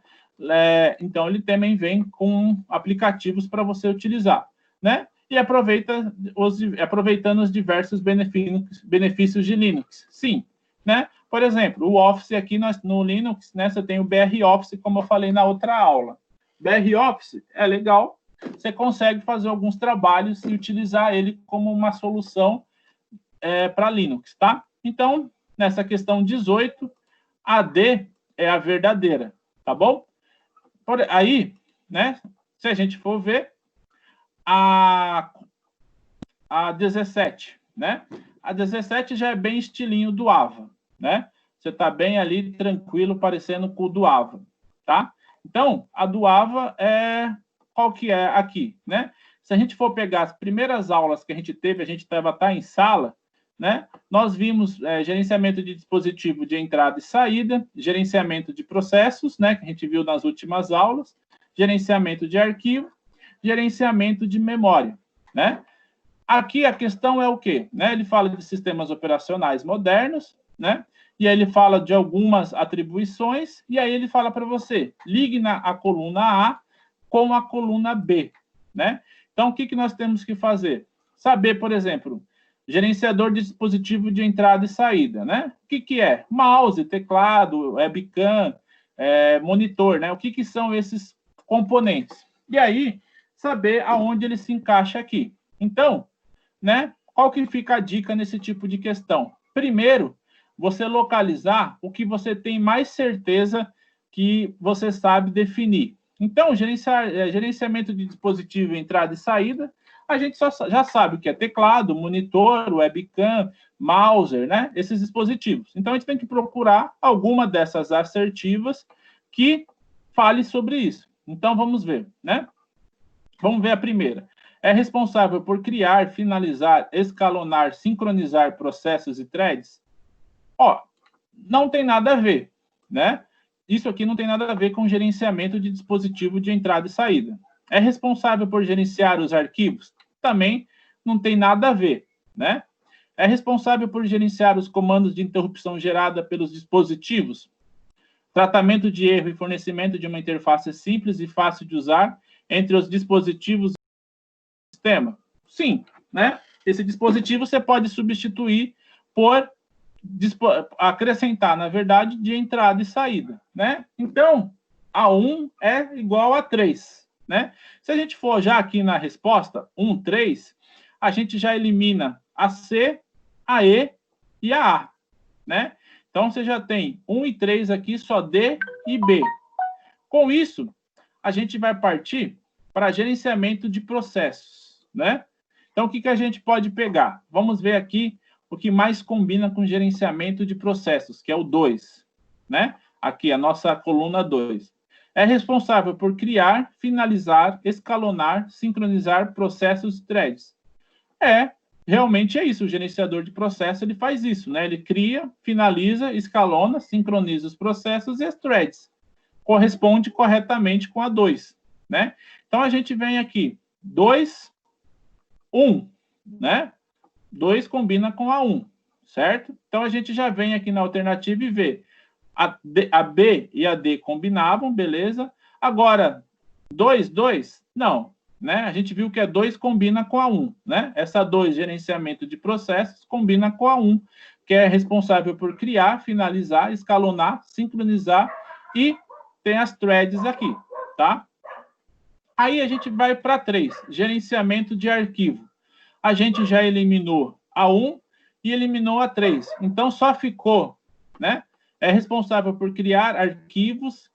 Então, ele também vem com aplicativos para você utilizar, né? E aproveitando os diversos benefícios de Linux. Sim, né? Por exemplo, o Office aqui no Linux, né? Você tem o BR Office, como eu falei na outra aula. BR Office é legal, você consegue fazer alguns trabalhos e utilizar ele como uma solução para Linux, tá? Então, nessa questão 18, a D é a verdadeira, tá bom? Aí, né, se a gente for ver, a 17, né? A 17 já é bem estilinho do Ava, né? Você tá bem ali, tranquilo, parecendo com o do Ava, tá? Então, a do Ava qual que é aqui, né? Se a gente for pegar as primeiras aulas que a gente teve, a gente estava em sala, né? Nós vimos gerenciamento de dispositivo de entrada e saída, gerenciamento de processos, né? Que a gente viu nas últimas aulas, gerenciamento de arquivo, gerenciamento de memória, né? Aqui a questão é o quê? Né? Ele fala de sistemas operacionais modernos, né? E aí ele fala de algumas atribuições, e aí ele fala para você, ligue a coluna A com a coluna B, né? Então, o que nós temos que fazer? Saber, por exemplo, gerenciador de dispositivo de entrada e saída, né? O que é? Mouse, teclado, webcam, monitor, né? O que são esses componentes? E aí, saber aonde ele se encaixa aqui. Então, né? Qual que fica a dica nesse tipo de questão? Primeiro, você localizar o que você tem mais certeza que você sabe definir. Então, gerenciamento de dispositivo, entrada e saída, a gente já sabe o que é teclado, monitor, webcam, mouse, né? Esses dispositivos. Então, a gente tem que procurar alguma dessas assertivas que fale sobre isso. Então, vamos ver, né? Vamos ver a primeira. É responsável por criar, finalizar, escalonar, sincronizar processos e threads? Ó, não tem nada a ver, né? Isso aqui não tem nada a ver com gerenciamento de dispositivo de entrada e saída. É responsável por gerenciar os arquivos? Também não tem nada a ver, né? É responsável por gerenciar os comandos de interrupção gerada pelos dispositivos? Tratamento de erro e fornecimento de uma interface simples e fácil de usar entre os dispositivos do sistema? Sim, né? Esse dispositivo você pode substituir por acrescentar, na verdade, de entrada e saída, né? Então, A1 é igual a 3, né? Se a gente for já aqui na resposta, 1, 3, a gente já elimina a C, a E e a A, né? Então, você já tem 1 e 3 aqui, só D e B. Com isso, a gente vai partir para gerenciamento de processos, né? Então, o que a gente pode pegar? Vamos ver aqui o que mais combina com gerenciamento de processos, que é o 2, né? Aqui, a nossa coluna 2. É responsável por criar, finalizar, escalonar, sincronizar processos e threads. Realmente é isso, o gerenciador de processo, ele faz isso, né? Ele cria, finaliza, escalona, sincroniza os processos e as threads. Corresponde corretamente com a 2, né? Então, a gente vem aqui, 2, 1, né? 2 combina com a 1, certo? Então, a gente já vem aqui na alternativa e vê a B e a D combinavam, beleza? Agora, 2, 2, não, né? A gente viu que a 2 combina com a 1, né? Essa 2, gerenciamento de processos, combina com a 1, que é responsável por criar, finalizar, escalonar, sincronizar e tem as threads aqui, tá? Aí a gente vai para 3, gerenciamento de arquivo. A gente já eliminou a 1 e eliminou a 3. Então, só ficou, né? É responsável por criar arquivos,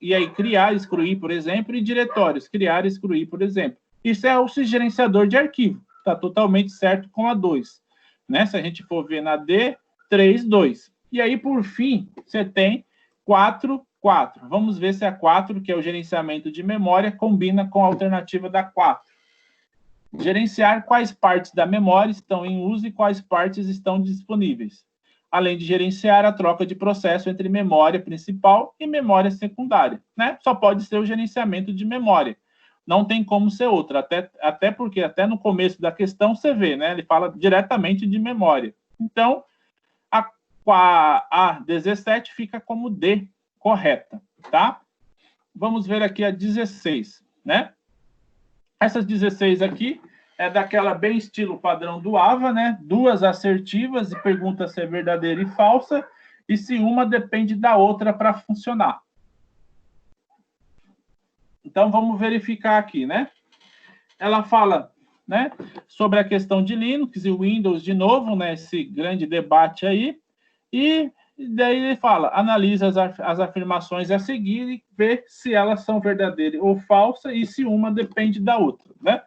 e aí criar, excluir, por exemplo, e diretórios, criar, excluir, por exemplo. Isso é o gerenciador de arquivo. Está totalmente certo com a 2. Né? Se a gente for ver na D, 3, 2. E aí, por fim, você tem 4, 4. Vamos ver se a 4, que é o gerenciamento de memória, combina com a alternativa da 4. Gerenciar quais partes da memória estão em uso e quais partes estão disponíveis. Além de gerenciar a troca de processo entre memória principal e memória secundária. Né? Só pode ser o gerenciamento de memória. Não tem como ser outra. Até porque, até no começo da questão, você vê, né? Ele fala diretamente de memória. Então, a 17 fica como D, correta. Tá? Vamos ver aqui a 16, né? Essas 16 aqui é daquela bem estilo padrão do AVA, né? 2 assertivas e pergunta se é verdadeira e falsa, e se uma depende da outra para funcionar. Então, vamos verificar aqui, né? Ela fala, né, sobre a questão de Linux e Windows de novo, né? Esse grande debate aí. E daí ele fala, analisa as afirmações a seguir e vê se elas são verdadeiras ou falsas e se uma depende da outra, né?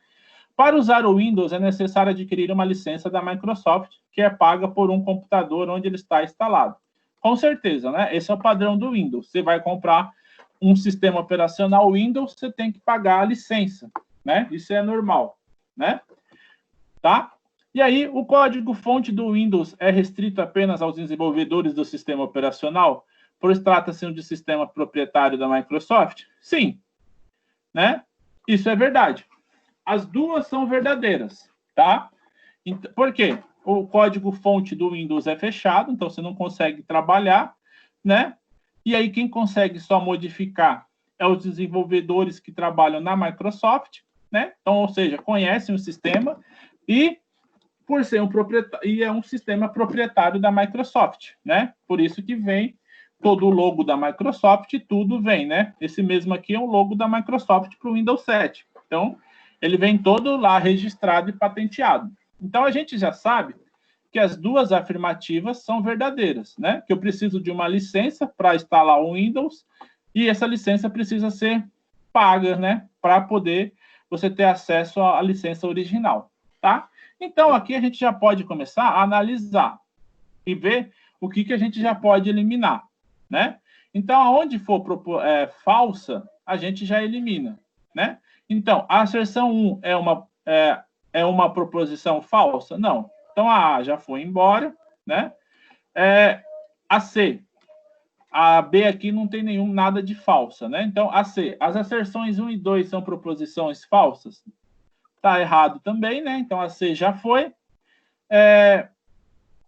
Para usar o Windows, é necessário adquirir uma licença da Microsoft, que é paga por um computador onde ele está instalado. Com certeza, né? Esse é o padrão do Windows. Você vai comprar um sistema operacional Windows, você tem que pagar a licença, né? Isso é normal, né? Tá? E aí, o código-fonte do Windows é restrito apenas aos desenvolvedores do sistema operacional, pois trata-se de um sistema proprietário da Microsoft? Sim, né? Isso é verdade. As duas são verdadeiras, tá? Por quê? O código-fonte do Windows é fechado, então você não consegue trabalhar, né? E aí quem consegue só modificar é os desenvolvedores que trabalham na Microsoft, né? Então, ou seja, conhecem o sistema e por ser um proprietário, e é um sistema proprietário da Microsoft, né? Por isso que vem todo o logo da Microsoft, tudo vem, né? Esse mesmo aqui é o logo da Microsoft para o Windows 7. Então, ele vem todo lá registrado e patenteado. Então, a gente já sabe que as duas afirmativas são verdadeiras, né? Que eu preciso de uma licença para instalar o Windows e essa licença precisa ser paga, né? Para poder você ter acesso à licença original, tá? Então, aqui a gente já pode começar a analisar e ver o que a gente já pode eliminar, né? Então, aonde for falsa, a gente já elimina, né? Então, a asserção 1 é uma proposição falsa? Não. Então, a A já foi embora, né? A C. A B aqui não tem nada de falsa, né? Então, a C. As asserções 1 e 2 são proposições falsas? Tá errado também, né? Então, a C já foi.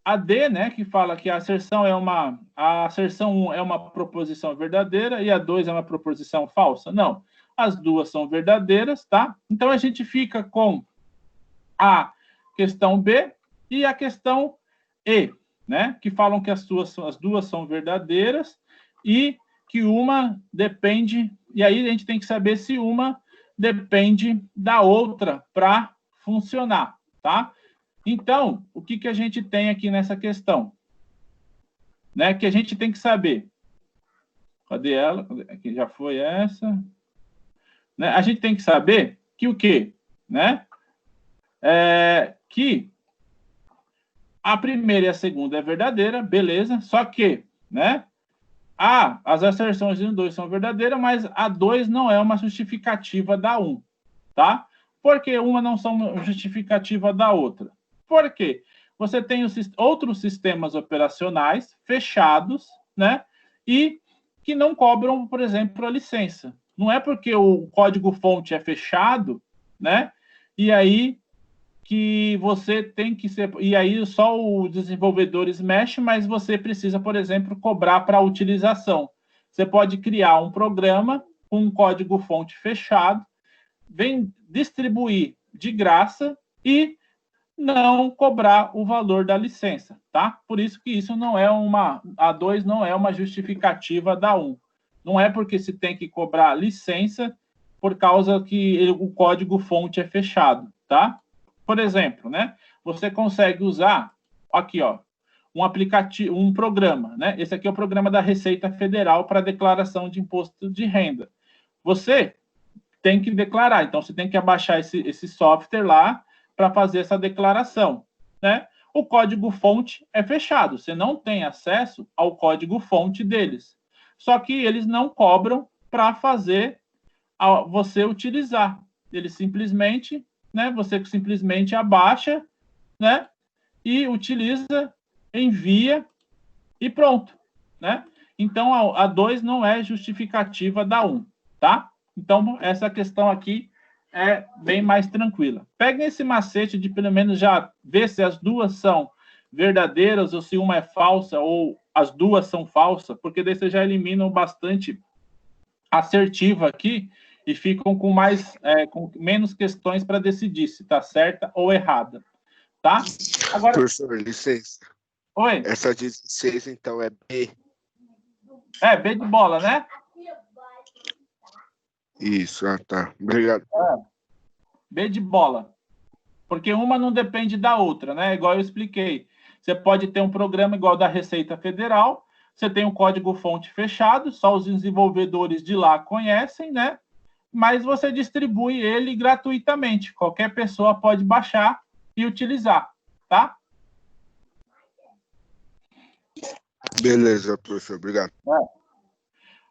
A D, né, que fala que a asserção 1 é uma proposição verdadeira e a 2 é uma proposição falsa. Não. As duas são verdadeiras, tá? Então, a gente fica com a questão B e a questão E, né? Que falam que as duas são verdadeiras e que uma depende... E aí a gente tem que saber se uma depende da outra para funcionar, tá? Então, o que a gente tem aqui nessa questão? Né? Que a gente tem que saber. Cadê ela? Aqui já foi essa. Né? A gente tem que saber que o quê? Né? Que a primeira e a segunda é verdadeira, beleza, só que, né, as asserções 1 e 2 são verdadeiras, mas a 2 não é uma justificativa da 1, tá? Por que uma não são justificativa da outra? Por quê? Você tem outros sistemas operacionais fechados, né, e que não cobram, por exemplo, a licença. Não é porque o código-fonte é fechado, né, e aí que você tem que ser... E aí só os desenvolvedores mexem, mas você precisa, por exemplo, cobrar para a utilização. Você pode criar um programa com um código-fonte fechado, vem distribuir de graça e não cobrar o valor da licença, tá? Por isso que isso não é a 2 não é uma justificativa da 1. Não é porque se tem que cobrar licença por causa que o código-fonte é fechado, tá? Por exemplo, né? Você consegue usar aqui, ó, um aplicativo, um programa, né? Esse aqui é o programa da Receita Federal para declaração de imposto de renda. Você tem que declarar, então você tem que abaixar esse software lá para fazer essa declaração, né? O código-fonte é fechado, você não tem acesso ao código-fonte deles. Só que eles não cobram para fazer você utilizar. Eles simplesmente... Né, você simplesmente abaixa, né, e utiliza, envia e pronto, né? Então, a 2 não é justificativa da 1, tá? Então, essa questão aqui é bem mais tranquila. Peguem esse macete de pelo menos já ver se as duas são verdadeiras ou se uma é falsa ou as duas são falsas, porque daí vocês já eliminam bastante assertiva aqui e ficam com com menos questões para decidir se está certa ou errada, tá? Agora, professor, licença. Oi? Essa 16, então, é B. B de bola, né? Isso, tá. Obrigado. B de bola. Porque uma não depende da outra, né? Igual eu expliquei. Você pode ter um programa igual da Receita Federal, você tem um código-fonte fechado, só os desenvolvedores de lá conhecem, né? Mas você distribui ele gratuitamente. Qualquer pessoa pode baixar e utilizar, tá? Beleza, professor, obrigado.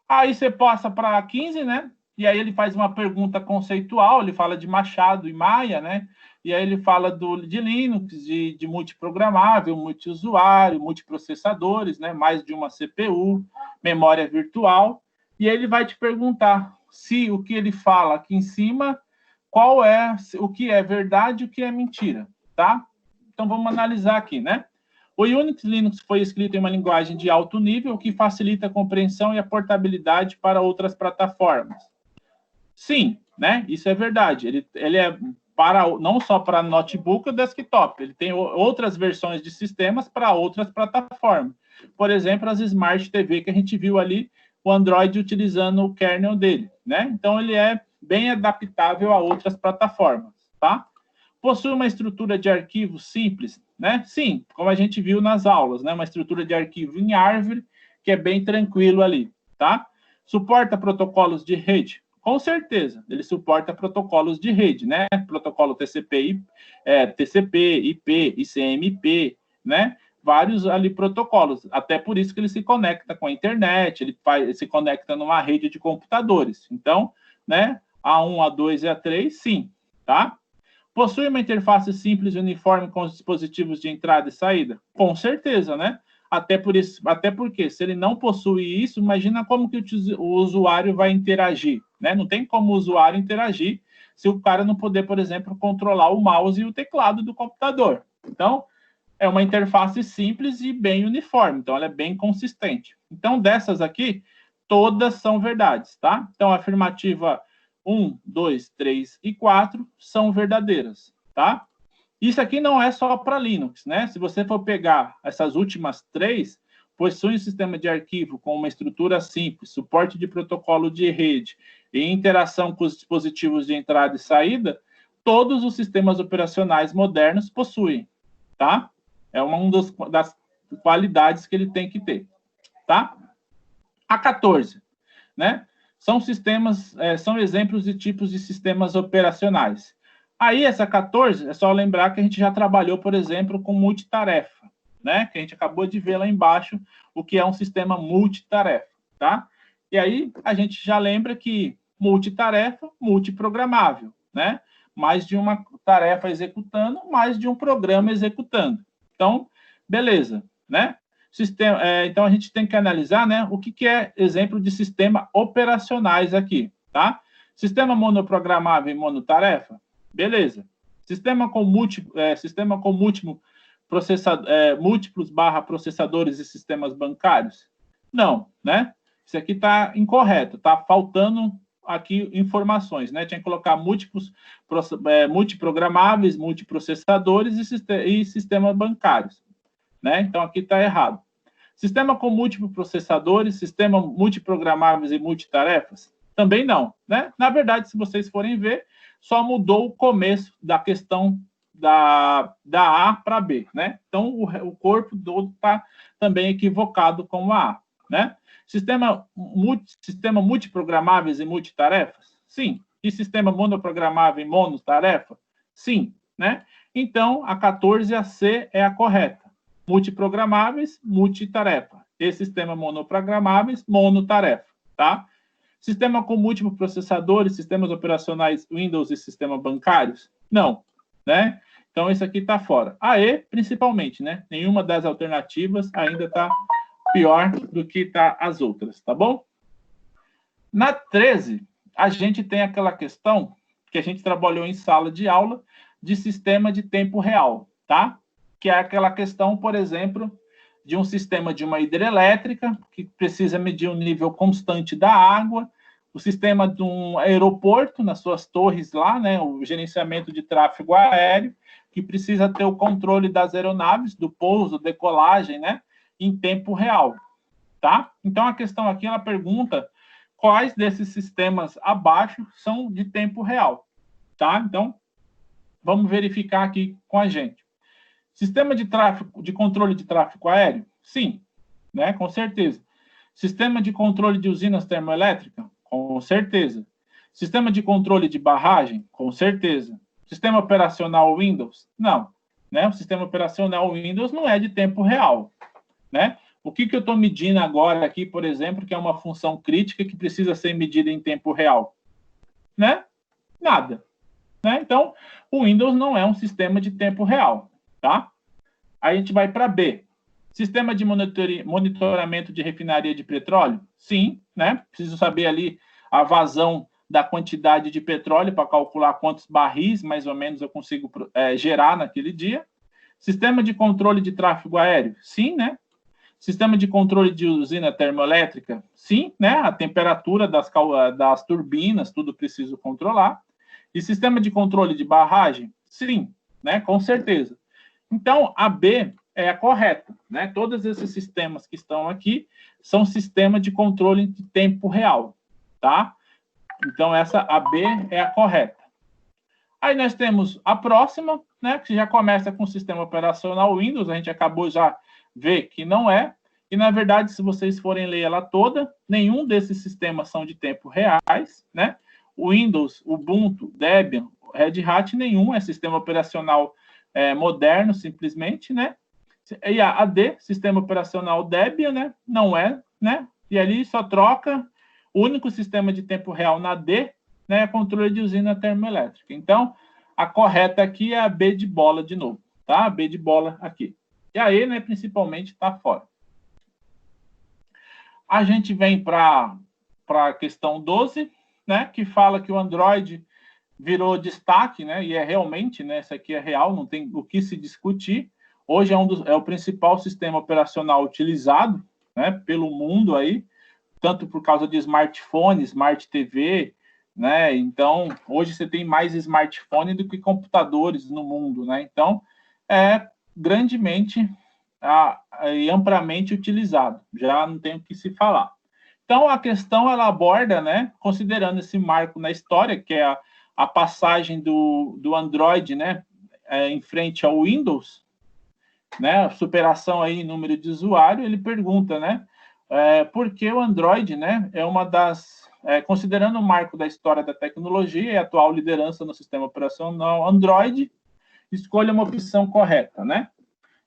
Aí você passa para 15, né? E aí ele faz uma pergunta conceitual, ele fala de Machado e Maia, né? E aí ele fala de Linux, de multiprogramável, multiusuário, multiprocessadores, né? Mais de uma CPU, memória virtual. E aí ele vai te perguntar se o que ele fala aqui em cima, qual é o que é verdade e o que é mentira, tá? Então, vamos analisar aqui, né? O Unix Linux foi escrito em uma linguagem de alto nível que facilita a compreensão e a portabilidade para outras plataformas. Sim, né? Isso é verdade. Ele é não só para notebook ou desktop, ele tem outras versões de sistemas para outras plataformas. Por exemplo, as Smart TV que a gente viu ali, o Android utilizando o kernel dele, né? Então, ele é bem adaptável a outras plataformas, tá? Possui uma estrutura de arquivo simples, né? Sim, como a gente viu nas aulas, né? Uma estrutura de arquivo em árvore, que é bem tranquilo ali, tá? Suporta protocolos de rede? Com certeza, ele suporta protocolos de rede, né? Protocolo TCP, IP, ICMP, né? Vários ali protocolos, até por isso que ele se conecta com a internet, ele se conecta numa rede de computadores. Então, né? A1, A2 e A3, sim, tá? Possui uma interface simples e uniforme com os dispositivos de entrada e saída? Com certeza, né? Até porque, se ele não possui isso, imagina como que o usuário vai interagir, né? Não tem como o usuário interagir se o cara não puder, por exemplo, controlar o mouse e o teclado do computador. Então, é uma interface simples e bem uniforme, então ela é bem consistente. Então, dessas aqui, todas são verdades, tá? Então, a afirmativa 1, 2, 3 e 4 são verdadeiras, tá? Isso aqui não é só para Linux, né? Se você for pegar essas últimas 3, possui um sistema de arquivo com uma estrutura simples, suporte de protocolo de rede e interação com os dispositivos de entrada e saída, todos os sistemas operacionais modernos possuem, tá? É uma das qualidades que ele tem que ter, tá? A 14, né? São exemplos de tipos de sistemas operacionais. Aí, essa 14, é só lembrar que a gente já trabalhou, por exemplo, com multitarefa, né? Que a gente acabou de ver lá embaixo o que é um sistema multitarefa, tá? E aí, a gente já lembra que multitarefa, multiprogramável, né? Mais de uma tarefa executando, mais de um programa executando. Então, beleza, né? Então, a gente tem que analisar, né, o que é exemplo de sistema operacionais aqui, tá? Sistema monoprogramável e monotarefa, beleza. Sistema com múltiplos processadores e sistemas bancários? Não, né? Isso aqui está incorreto, está faltando aqui informações, né? Tinha que colocar multiprogramáveis, multiprocessadores e sistemas bancários, né? Então, aqui está errado. Sistema com múltiplos processadores, sistema multiprogramáveis e multitarefas? Também não, né? Na verdade, se vocês forem ver, só mudou o começo da questão da A para B, né? Então, o corpo todo está também equivocado com a A, né? Sistema multiprogramáveis e multitarefas? Sim. E sistema monoprogramável e monotarefa? Sim, né? Então, a 14, a C, é a correta. Multiprogramáveis, multitarefa. E sistema monoprogramáveis, monotarefa, tá? Sistema com múltiplos processadores, sistemas operacionais Windows e sistemas bancários? Não, né? Então, isso aqui está fora. A E, principalmente, né? Nenhuma das alternativas ainda está pior do que tá as outras, tá bom? Na 13, a gente tem aquela questão que a gente trabalhou em sala de aula de sistema de tempo real, tá? Que é aquela questão, por exemplo, de um sistema de uma hidrelétrica que precisa medir o nível constante da água, o sistema de um aeroporto nas suas torres lá, né, o gerenciamento de tráfego aéreo, que precisa ter o controle das aeronaves, do pouso, decolagem, né, em tempo real, tá? Então, a questão aqui, ela pergunta quais desses sistemas abaixo são de tempo real, tá? Então, vamos verificar aqui com a gente. Sistema de controle de tráfego aéreo? Sim, né? Com certeza. Sistema de controle de usinas termoelétricas? Com certeza. Sistema de controle de barragem? Com certeza. Sistema operacional Windows? Não, né? O sistema operacional Windows não é de tempo real, né? O que eu estou medindo agora aqui, por exemplo, que é uma função crítica que precisa ser medida em tempo real? Né? Nada. Né? Então, o Windows não é um sistema de tempo real, tá? Aí a gente vai para B. Sistema de monitoramento de refinaria de petróleo? Sim, né? Preciso saber ali a vazão da quantidade de petróleo para calcular quantos barris, mais ou menos, eu consigo gerar naquele dia. Sistema de controle de tráfego aéreo? Sim, né? Sistema de controle de usina termoelétrica? Sim, né? A temperatura das turbinas, tudo preciso controlar. E sistema de controle de barragem? Sim, né? Com certeza. Então, a B é a correta, né? Todos esses sistemas que estão aqui são sistemas de controle de tempo real, tá? Então, essa a B é a correta. Aí nós temos a próxima, né? Que já começa com o sistema operacional Windows, a gente acabou já ver que não é. E, na verdade, se vocês forem ler ela toda, nenhum desses sistemas são de tempo reais, né? O Windows, Ubuntu, Debian, Red Hat, nenhum é sistema operacional moderno, simplesmente, né? E a D, sistema operacional Debian, né? Não é, né? E ali só troca. O único sistema de tempo real na D, né, é controle de usina termoelétrica. Então, a correta aqui é a B de bola de novo, tá? A B de bola aqui. E a E, né, principalmente, está fora. A gente vem para a questão 12, né, que fala que o Android virou destaque, né, e é realmente, né, isso aqui é real, não tem o que se discutir. Hoje é o principal sistema operacional utilizado, né, pelo mundo aí, tanto por causa de smartphone, smart TV, né, então, hoje você tem mais smartphone do que computadores no mundo, né, então, é grandemente e amplamente utilizado, já não tem o que se falar. Então, a questão, ela aborda, né, considerando esse marco na história, que é a passagem do Android, né, em frente ao Windows, né, superação aí em número de usuário, ele pergunta, né, por que o Android, né, é uma das, considerando o marco da história da tecnologia e a atual liderança no sistema operacional Android, escolha uma opção correta, né?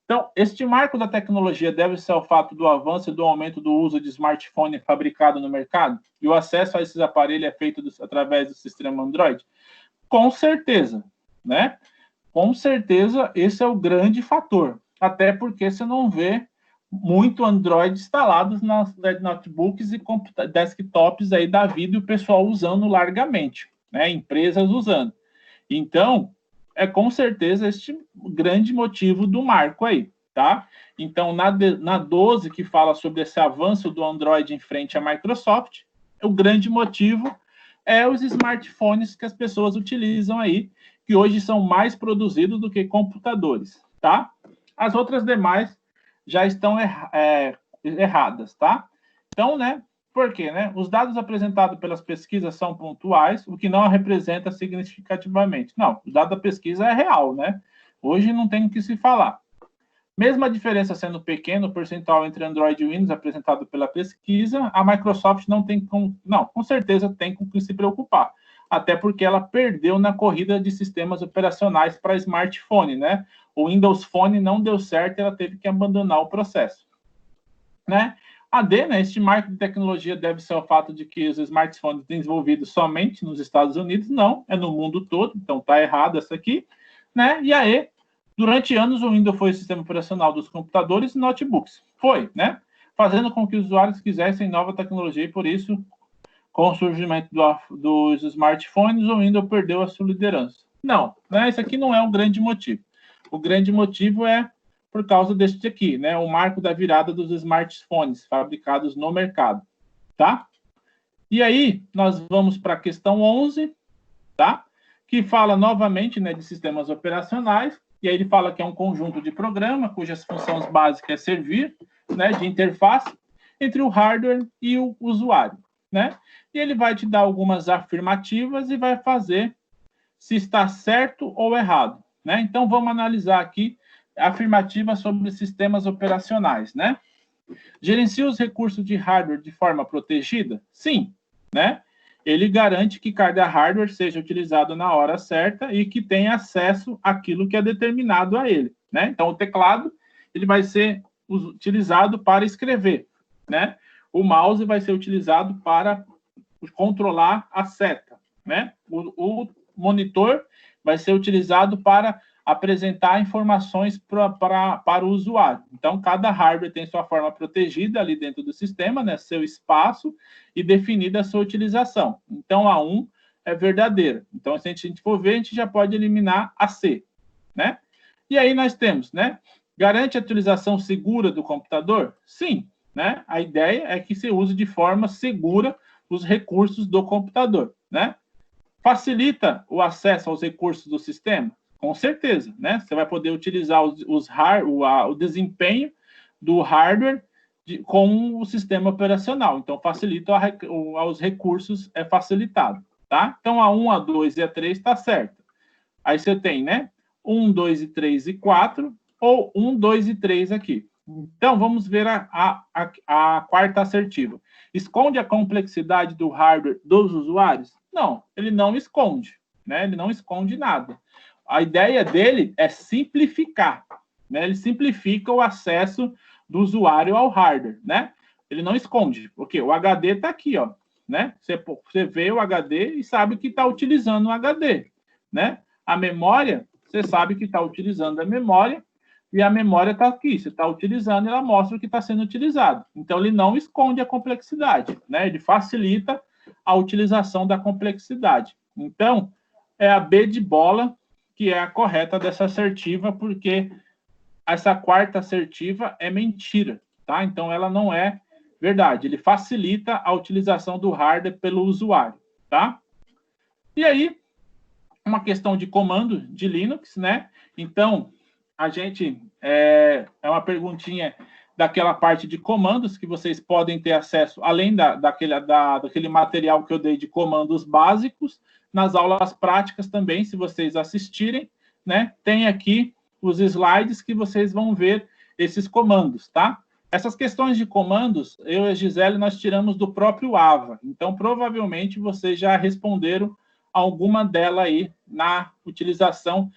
Então, este marco da tecnologia deve ser ao fato do avanço e do aumento do uso de smartphone fabricado no mercado? E o acesso a esses aparelhos é feito através do sistema Android? Com certeza, né? Com certeza, esse é o grande fator. Até porque você não vê muito Android instalados nas notebooks e desktops aí da vida e o pessoal usando largamente, né? Empresas usando. Então, é com certeza este grande motivo do marco aí, tá? Então, na 12, que fala sobre esse avanço do Android em frente à Microsoft, o grande motivo é os smartphones que as pessoas utilizam aí, que hoje são mais produzidos do que computadores, tá? As outras demais já estão erradas, tá? Então, né? Por quê, né? Os dados apresentados pelas pesquisas são pontuais, o que não representa significativamente. Não, o dado da pesquisa é real, né? Hoje não tem o que se falar. Mesmo a diferença sendo pequena, o percentual entre Android e Windows apresentado pela pesquisa, a Microsoft não tem com certeza tem com que se preocupar. Até porque ela perdeu na corrida de sistemas operacionais para smartphone, né? O Windows Phone não deu certo e ela teve que abandonar o processo, né? A D, né, este marco de tecnologia deve ser o fato de que os smartphones desenvolvidos somente nos Estados Unidos, não, é no mundo todo, então está errado essa aqui, né? E a E, durante anos o Windows foi o sistema operacional dos computadores e notebooks, foi, né? Fazendo com que os usuários quisessem nova tecnologia e por isso, com o surgimento dos smartphones, o Windows perdeu a sua liderança. Não, né? Isso aqui não é um grande motivo. O grande motivo é por causa deste aqui, né? O marco da virada dos smartphones fabricados no mercado, tá? E aí, nós vamos para a questão 11, tá? Que fala novamente, né, de sistemas operacionais, e aí ele fala que é um conjunto de programa cujas funções básicas é servir, né, de interface entre o hardware e o usuário, né? E ele vai te dar algumas afirmativas e vai fazer se está certo ou errado, né? Então, vamos analisar aqui afirmativa sobre sistemas operacionais, né? Gerencia os recursos de hardware de forma protegida? Sim, né? Ele garante que cada hardware seja utilizado na hora certa e que tenha acesso àquilo que é determinado a ele, né? Então, o teclado, ele vai ser utilizado para escrever, né? O mouse vai ser utilizado para controlar a seta, né? O monitor vai ser utilizado para apresentar informações para o usuário. Então, cada hardware tem sua forma protegida ali dentro do sistema, né, seu espaço e definida a sua utilização. Então, a 1 é verdadeira. Então, se a gente for ver, a gente já pode eliminar a C, né? E aí nós temos, né, garante a utilização segura do computador? Sim, né? A ideia é que se use de forma segura os recursos do computador, né? Facilita o acesso aos recursos do sistema? Com certeza, né? Você vai poder utilizar o desempenho do hardware com o sistema operacional. Então, facilita os recursos, é facilitado, tá? Então, a 1, a 2 e a 3 está certo. Aí você tem, né? 1, 2 e 3 e 4, ou 1, 2 e 3 aqui. Então, vamos ver a quarta assertiva. Esconde a complexidade do hardware dos usuários? Não, ele não esconde, né? Ele não esconde nada. A ideia dele é simplificar, né? Ele simplifica o acesso do usuário ao hardware, né? Ele não esconde, porque o HD está aqui, ó, né? Você vê o HD e sabe que está utilizando o HD, né? A memória, você sabe que está utilizando a memória, e a memória está aqui, você está utilizando, ela mostra o que está sendo utilizado. Então, ele não esconde a complexidade, né? Ele facilita a utilização da complexidade. Então, é a B de bola que é a correta dessa assertiva, porque essa quarta assertiva é mentira, tá? Então, ela não é verdade. Ele facilita a utilização do hardware pelo usuário, tá? E aí, uma questão de comando de Linux, né? Então, a gente é uma perguntinha daquela parte de comandos que vocês podem ter acesso, além daquele material que eu dei de comandos básicos, nas aulas práticas também, se vocês assistirem, né? Tem aqui os slides que vocês vão ver esses comandos, tá? Essas questões de comandos, eu e a Gisele, nós tiramos do próprio AVA. Então, provavelmente, vocês já responderam alguma dela aí na utilização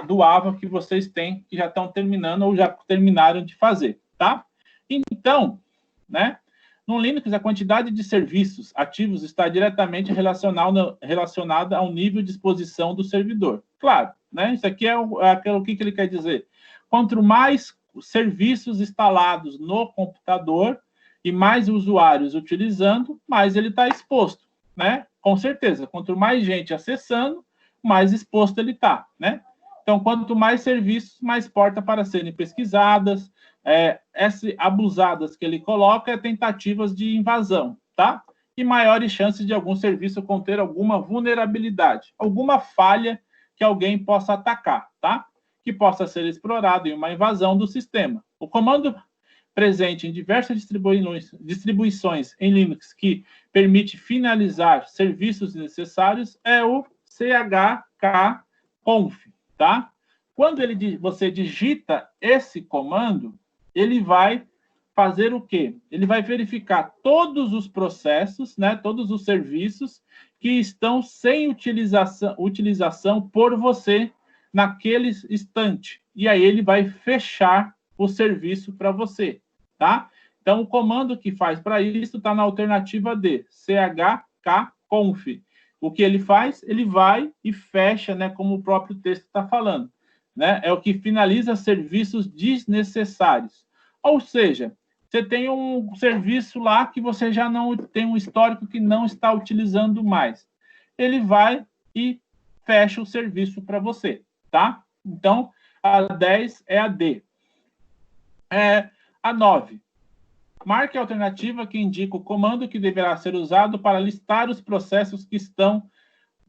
do AVA que vocês têm, que já estão terminando ou já terminaram de fazer, tá? Então, né? No Linux, a quantidade de serviços ativos está diretamente relacionada ao nível de exposição do servidor. Claro, né? Isso aqui o que ele quer dizer? Quanto mais serviços instalados no computador e mais usuários utilizando, mais ele está exposto, né? Com certeza, quanto mais gente acessando, mais exposto ele está, né? Então, quanto mais serviços, mais porta para serem pesquisadas, abusadas que ele coloca é tentativas de invasão, tá? E maiores chances de algum serviço conter alguma vulnerabilidade, alguma falha que alguém possa atacar, tá? Que possa ser explorado em uma invasão do sistema. O comando presente em diversas distribuições em Linux que permite finalizar serviços necessários é o chkconf, tá? Quando você digita esse comando, ele vai fazer o quê? Ele vai verificar todos os processos, né, todos os serviços que estão sem utilização por você naquele instante. E aí ele vai fechar o serviço para você, tá? Então, o comando que faz para isso está na alternativa D, chkconf. O que ele faz? Ele vai e fecha, né, como o próprio texto está falando, né? É o que finaliza serviços desnecessários. Ou seja, você tem um serviço lá que você já não tem um histórico que não está utilizando mais. Ele vai e fecha o serviço para você, tá? Então, a 10 é a D. A 9. Marque a alternativa que indica o comando que deverá ser usado para listar os processos que estão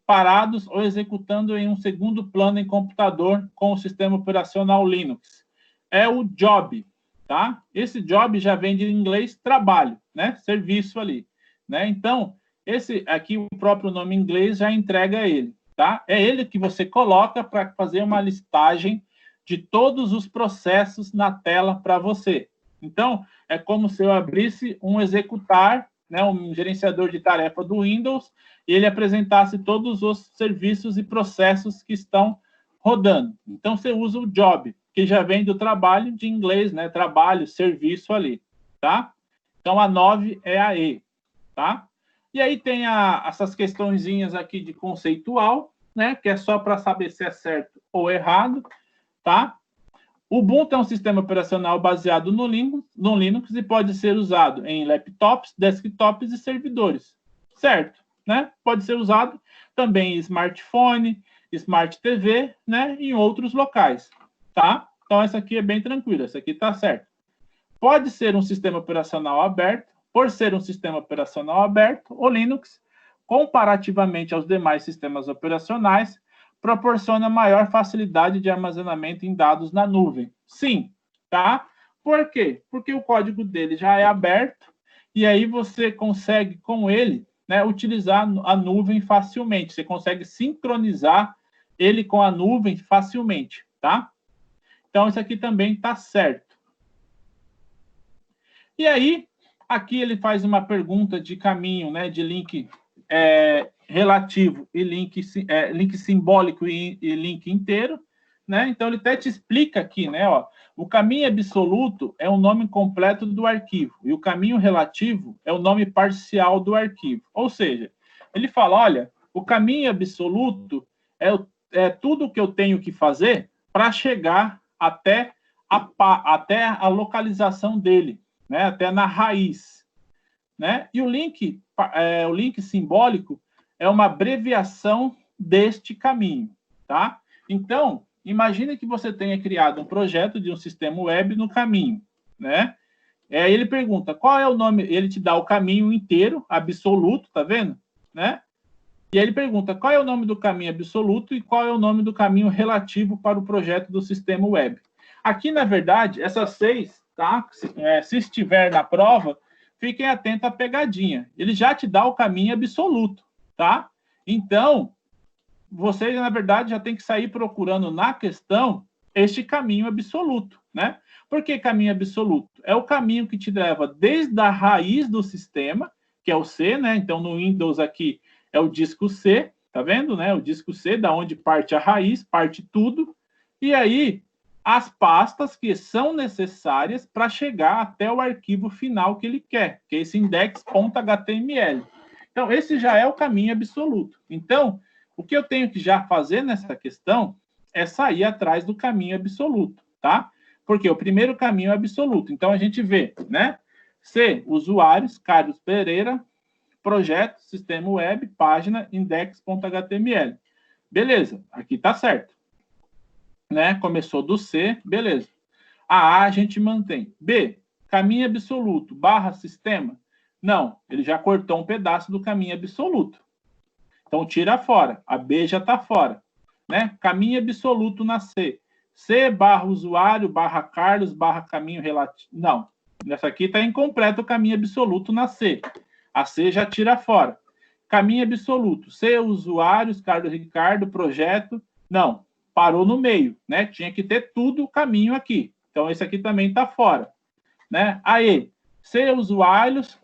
parados ou executando em um segundo plano em computador com o sistema operacional Linux. É o job, tá? Esse job já vem de inglês trabalho, né? Serviço ali, né? Então, esse aqui, o próprio nome em inglês já entrega ele, tá? É ele que você coloca para fazer uma listagem de todos os processos na tela para você. Então, é como se eu abrisse um executar, né, um gerenciador de tarefa do Windows, e ele apresentasse todos os serviços e processos que estão rodando. Então, você usa o job, que já vem do trabalho de inglês, né? Trabalho, serviço ali, tá? Então, a 9 é a E, tá? E aí tem essas questõezinhas aqui de conceitual, né? Que é só para saber se é certo ou errado, tá? O Ubuntu é um sistema operacional baseado no Linux e pode ser usado em laptops, desktops e servidores. Certo, né? Pode ser usado também em smartphone, smart TV, né? E em outros locais, tá? Então, essa aqui é bem tranquila, essa aqui está certo. Pode ser um sistema operacional aberto. Por ser um sistema operacional aberto, o Linux comparativamente aos demais sistemas operacionais, proporciona maior facilidade de armazenamento em dados na nuvem. Sim, tá? Por quê? Porque o código dele já é aberto e aí você consegue, com ele, né, utilizar a nuvem facilmente. Você consegue sincronizar ele com a nuvem facilmente, tá? Então, isso aqui também está certo. E aí, aqui ele faz uma pergunta de caminho, né, de link relativo e link simbólico e link inteiro, né? Então, ele até te explica aqui, né, ó, o caminho absoluto é o nome completo do arquivo e o caminho relativo é o nome parcial do arquivo. Ou seja, ele fala, olha, o caminho absoluto é tudo que eu tenho que fazer para chegar até a localização dele, né? Até na raiz, né? E o link simbólico é uma abreviação deste caminho, tá? Então, imagine que você tenha criado um projeto de um sistema web no caminho, né? Ele pergunta, qual é o nome? Ele te dá o caminho inteiro, absoluto, tá vendo? Né? E aí ele pergunta, qual é o nome do caminho absoluto e qual é o nome do caminho relativo para o projeto do sistema web? Aqui, na verdade, essas 6, tá? Se estiver na prova, fiquem atentos à pegadinha. Ele já te dá o caminho absoluto, tá? Então, vocês, na verdade, já tem que sair procurando na questão este caminho absoluto, né? Por que caminho absoluto? É o caminho que te leva desde a raiz do sistema, que é o C, né? Então, no Windows aqui é o disco C, tá vendo, né? O disco C, da onde parte a raiz, parte tudo. E aí, as pastas que são necessárias para chegar até o arquivo final que ele quer, que é esse index.html. Então, esse já é o caminho absoluto. Então, o que eu tenho que já fazer nessa questão é sair atrás do caminho absoluto, tá? Porque o primeiro caminho é absoluto. Então, a gente vê, né? C, usuários, Carlos Pereira, projeto, sistema web, página, index.html. Beleza, aqui tá certo. Né? Começou do C, beleza. A gente mantém. B, caminho absoluto, barra sistema. Não, ele já cortou um pedaço do caminho absoluto. Então, tira fora. A B já está fora. Né? Caminho absoluto na C. C barra usuário, barra Carlos, barra caminho relativo. Não, nessa aqui está incompleto o caminho absoluto na C. A C já tira fora. Caminho absoluto. C, usuários, Carlos Ricardo, projeto. Não, parou no meio. Né? Tinha que ter tudo o caminho aqui. Então, esse aqui também está fora. Né? Aí, C, usuários,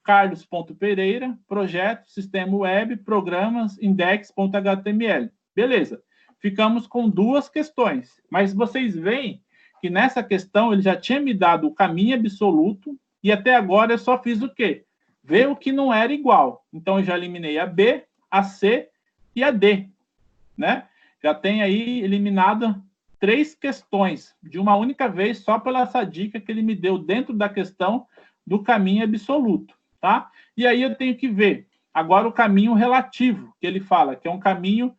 Carlos.Pereira, projeto, sistema web, programas, index.html. Beleza. Ficamos com 2 questões. Mas vocês veem que nessa questão ele já tinha me dado o caminho absoluto e até agora eu só fiz o quê? Ver o que não era igual. Então, eu já eliminei a B, a C e a D. Né? Já tem aí eliminado 3 questões de uma única vez, só pela essa dica que ele me deu dentro da questão do caminho absoluto. Tá? E aí eu tenho que ver agora o caminho relativo, que ele fala, que é um caminho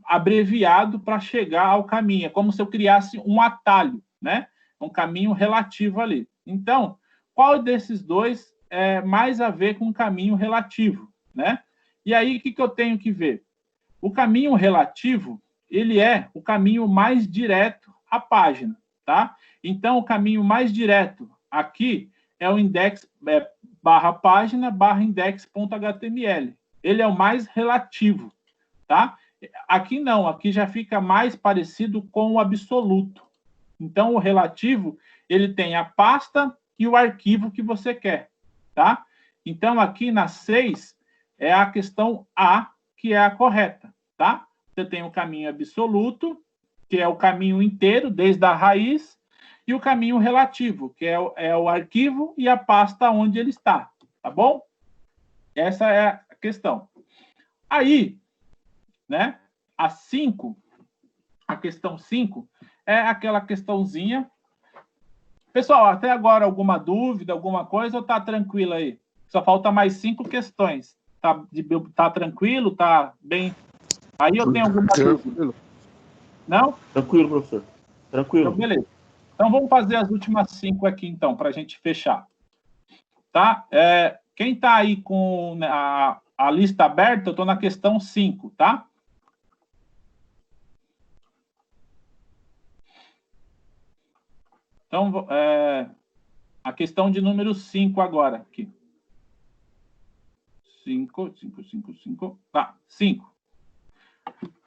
abreviado para chegar ao caminho. É como se eu criasse um atalho, né? Um caminho relativo ali. Então, qual desses dois é mais a ver com o caminho relativo, né? E aí, o que eu tenho que ver? O caminho relativo, ele é o caminho mais direto à página, tá? Então, o caminho mais direto aqui é o index barra página barra index.html. Ele é o mais relativo, tá? Aqui não, aqui já fica mais parecido com o absoluto. Então, o relativo, ele tem a pasta e o arquivo que você quer, tá? Então, aqui na 6, é a questão A, que é a correta, tá? Você tem o caminho absoluto, que é o caminho inteiro, desde a raiz, e o caminho relativo, que é o arquivo e a pasta onde ele está, tá bom? Essa é a questão. Aí, né, a 5, a questão 5, é aquela questãozinha. Pessoal, até agora alguma dúvida, alguma coisa, ou tá tranquilo aí? Só falta mais 5 questões. Tá tranquilo? Tá bem? Aí eu tenho alguma dúvida? Não? Tranquilo, professor. Tranquilo. Então, beleza. Então, vamos fazer as últimas 5 aqui, então, para a gente fechar. Tá? Quem está aí com a lista aberta, eu estou na questão 5, tá? Então, a questão de número 5 agora, aqui. 5. Tá, 5.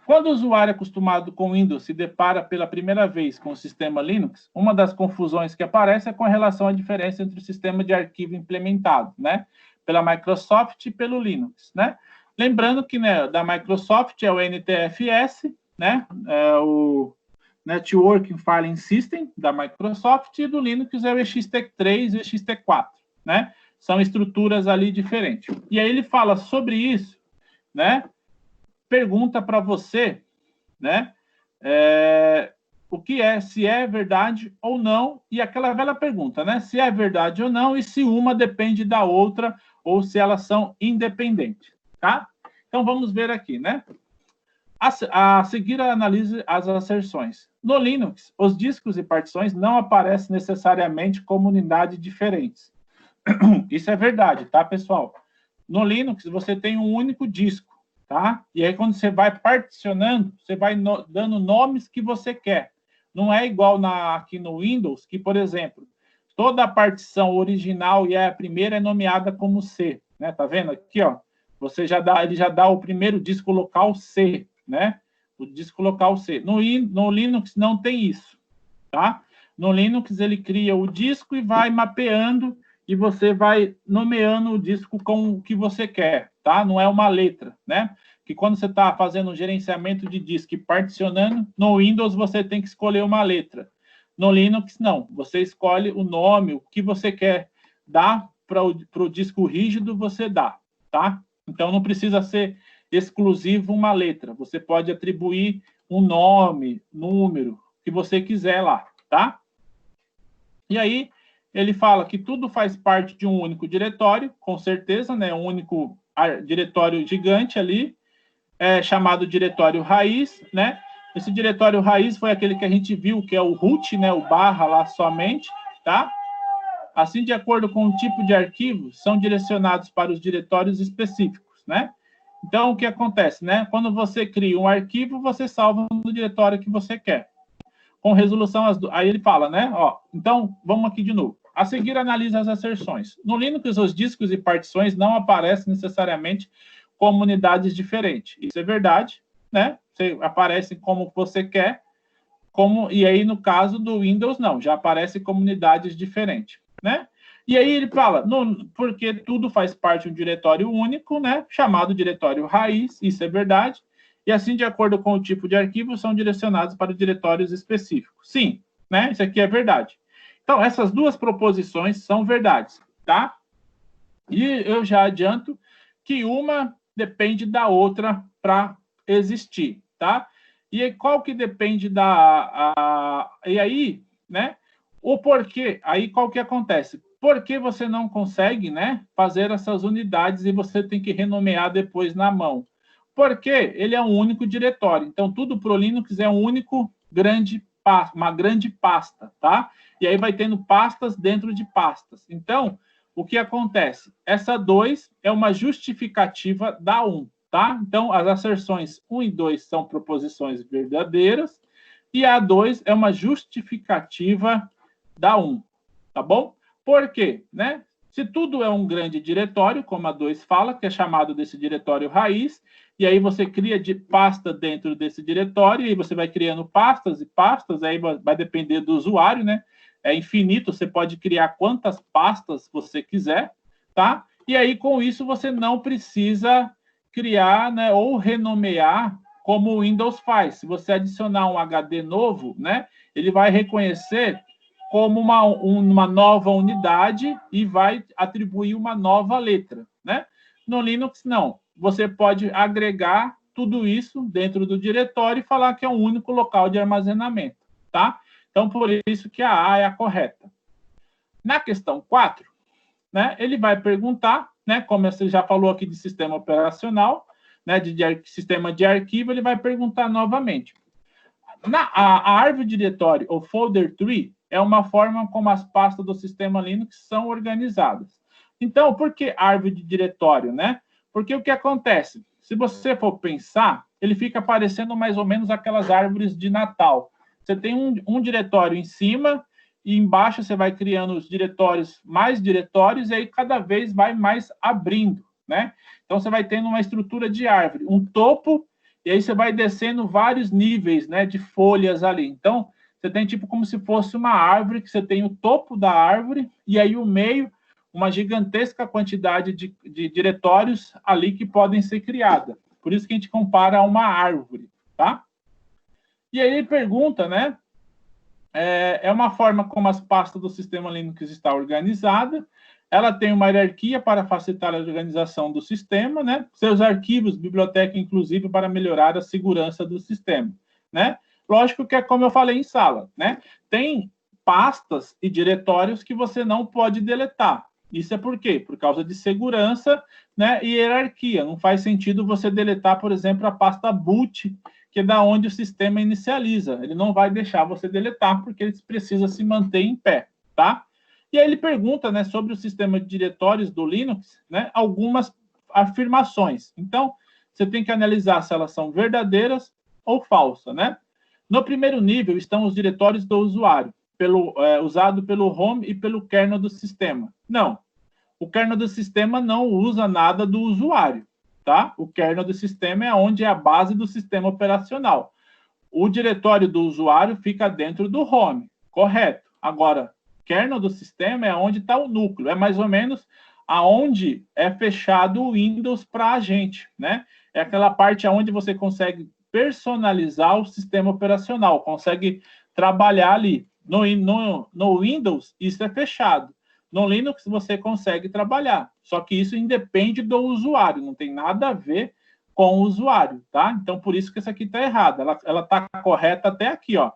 Quando o usuário acostumado com Windows se depara pela primeira vez com o sistema Linux, uma das confusões que aparece é com relação à diferença entre o sistema de arquivo implementado, né, pela Microsoft e pelo Linux, né? Lembrando que, né, da Microsoft é o NTFS, né, é o Networking Filing System da Microsoft, e do Linux é o ext3 e o ext4, né? São estruturas ali diferentes. E aí ele fala sobre isso, né? Pergunta para você, né? O que é, se é verdade ou não, e aquela velha pergunta, né? Se é verdade ou não, e se uma depende da outra, ou se elas são independentes, tá? Então, vamos ver aqui, né? A seguir, analise as asserções. No Linux, os discos e partições não aparecem necessariamente como unidades diferentes. Isso é verdade, tá, pessoal? No Linux, você tem um único disco, tá? E aí, quando você vai particionando, você vai dando nomes que você quer. Não é igual aqui no Windows, que, por exemplo, toda a partição original e a primeira é nomeada como C, né? Tá vendo aqui, ó? Ele já dá o primeiro disco local C, né? O disco local C. No Linux não tem isso, tá? No Linux ele cria o disco e vai mapeando, e você vai nomeando o disco com o que você quer, tá? Não é uma letra, né? Que quando você está fazendo um gerenciamento de disco e particionando, no Windows você tem que escolher uma letra. No Linux, não. Você escolhe o nome, o que você quer dar para o disco rígido, você dá, tá? Então, não precisa ser exclusivo uma letra. Você pode atribuir um nome, número, que você quiser lá, tá? E aí, ele fala que tudo faz parte de um único diretório, com certeza, né? Um único diretório gigante ali, chamado diretório raiz, né? Esse diretório raiz foi aquele que a gente viu, que é o root, né? O barra lá somente, tá? Assim, de acordo com o tipo de arquivo, são direcionados para os diretórios específicos, né? Então, o que acontece, né? Quando você cria um arquivo, você salva no diretório que você quer. Com resolução, aí ele fala, né? Ó, então, vamos aqui de novo. A seguir, analisa as asserções. No Linux, os discos e partições não aparecem necessariamente como unidades diferentes. Isso é verdade, né? Aparecem como você quer, e aí, no caso do Windows, não, já aparece como unidades diferentes, né? E aí ele fala, porque tudo faz parte de um diretório único, né? Chamado diretório raiz, isso é verdade. E assim, de acordo com o tipo de arquivo, são direcionados para diretórios específicos. Sim, né? Isso aqui é verdade. Então, essas duas proposições são verdades, tá? E eu já adianto que uma depende da outra para existir, tá? E qual que depende E aí, né? O porquê, aí qual que acontece? Por que você não consegue, né, fazer essas unidades e você tem que renomear depois na mão? Porque ele é um único diretório. Então, tudo para o Linux é um único uma grande pasta, tá? E aí vai tendo pastas dentro de pastas. Então, o que acontece? Essa 2 é uma justificativa da 1, tá? Então, as asserções 1 e 2 são proposições verdadeiras e a 2 é uma justificativa da 1, tá bom? Por quê? Né? Se tudo é um grande diretório, como a 2 fala, que é chamado desse diretório raiz, e aí você cria pasta dentro desse diretório, e você vai criando pastas e pastas, aí vai depender do usuário, né? É infinito, você pode criar quantas pastas você quiser, tá? E aí, com isso, você não precisa criar, né, ou renomear como o Windows faz. Se você adicionar um HD novo, né, ele vai reconhecer como uma nova unidade e vai atribuir uma nova letra, né? No Linux, não. Você pode agregar tudo isso dentro do diretório e falar que é um único local de armazenamento, tá? Então, por isso que a A é a correta. Na questão 4, né, ele vai perguntar, né, como você já falou aqui de sistema operacional, né, de sistema de arquivo, ele vai perguntar novamente. A árvore diretório, ou folder tree, é uma forma como as pastas do sistema Linux são organizadas. Então, por que árvore de diretório, né? Porque o que acontece? Se você for pensar, ele fica parecendo mais ou menos aquelas árvores de Natal. Você tem um diretório em cima e embaixo você vai criando os diretórios, mais diretórios, e aí cada vez vai mais abrindo, né? Então, você vai tendo uma estrutura de árvore, um topo, e aí você vai descendo vários níveis, né, de folhas ali. Então, você tem tipo como se fosse uma árvore, que você tem o topo da árvore, e aí o meio, uma gigantesca quantidade de diretórios ali que podem ser criadas. Por isso que a gente compara a uma árvore, tá? E aí ele pergunta, né? É uma forma como as pastas do sistema Linux está organizada. Ela tem uma hierarquia para facilitar a organização do sistema, né? Seus arquivos, biblioteca, inclusive, para melhorar a segurança do sistema, né? Lógico que é como eu falei em sala, né? Tem pastas e diretórios que você não pode deletar. Isso é por quê? Por causa de segurança, né, e hierarquia. Não faz sentido você deletar, por exemplo, a pasta boot, que é da onde o sistema inicializa. Ele não vai deixar você deletar, porque ele precisa se manter em pé, tá? E aí ele pergunta, né, sobre o sistema de diretórios do Linux, né, algumas afirmações. Então, você tem que analisar se elas são verdadeiras ou falsas, né? No primeiro nível estão os diretórios do usuário, usado pelo home e pelo kernel do sistema. Não, o kernel do sistema não usa nada do usuário, tá? O kernel do sistema é onde é a base do sistema operacional. O diretório do usuário fica dentro do home, correto. Agora, kernel do sistema é onde está o núcleo, é mais ou menos aonde é fechado o Windows para a gente, né? É aquela parte onde você consegue personalizar o sistema operacional, consegue trabalhar ali. No Windows, isso é fechado. No Linux, você consegue trabalhar. Só que isso independe do usuário, não tem nada a ver com o usuário, tá? Então, por isso que essa aqui está errada. Ela está correta até aqui, ó.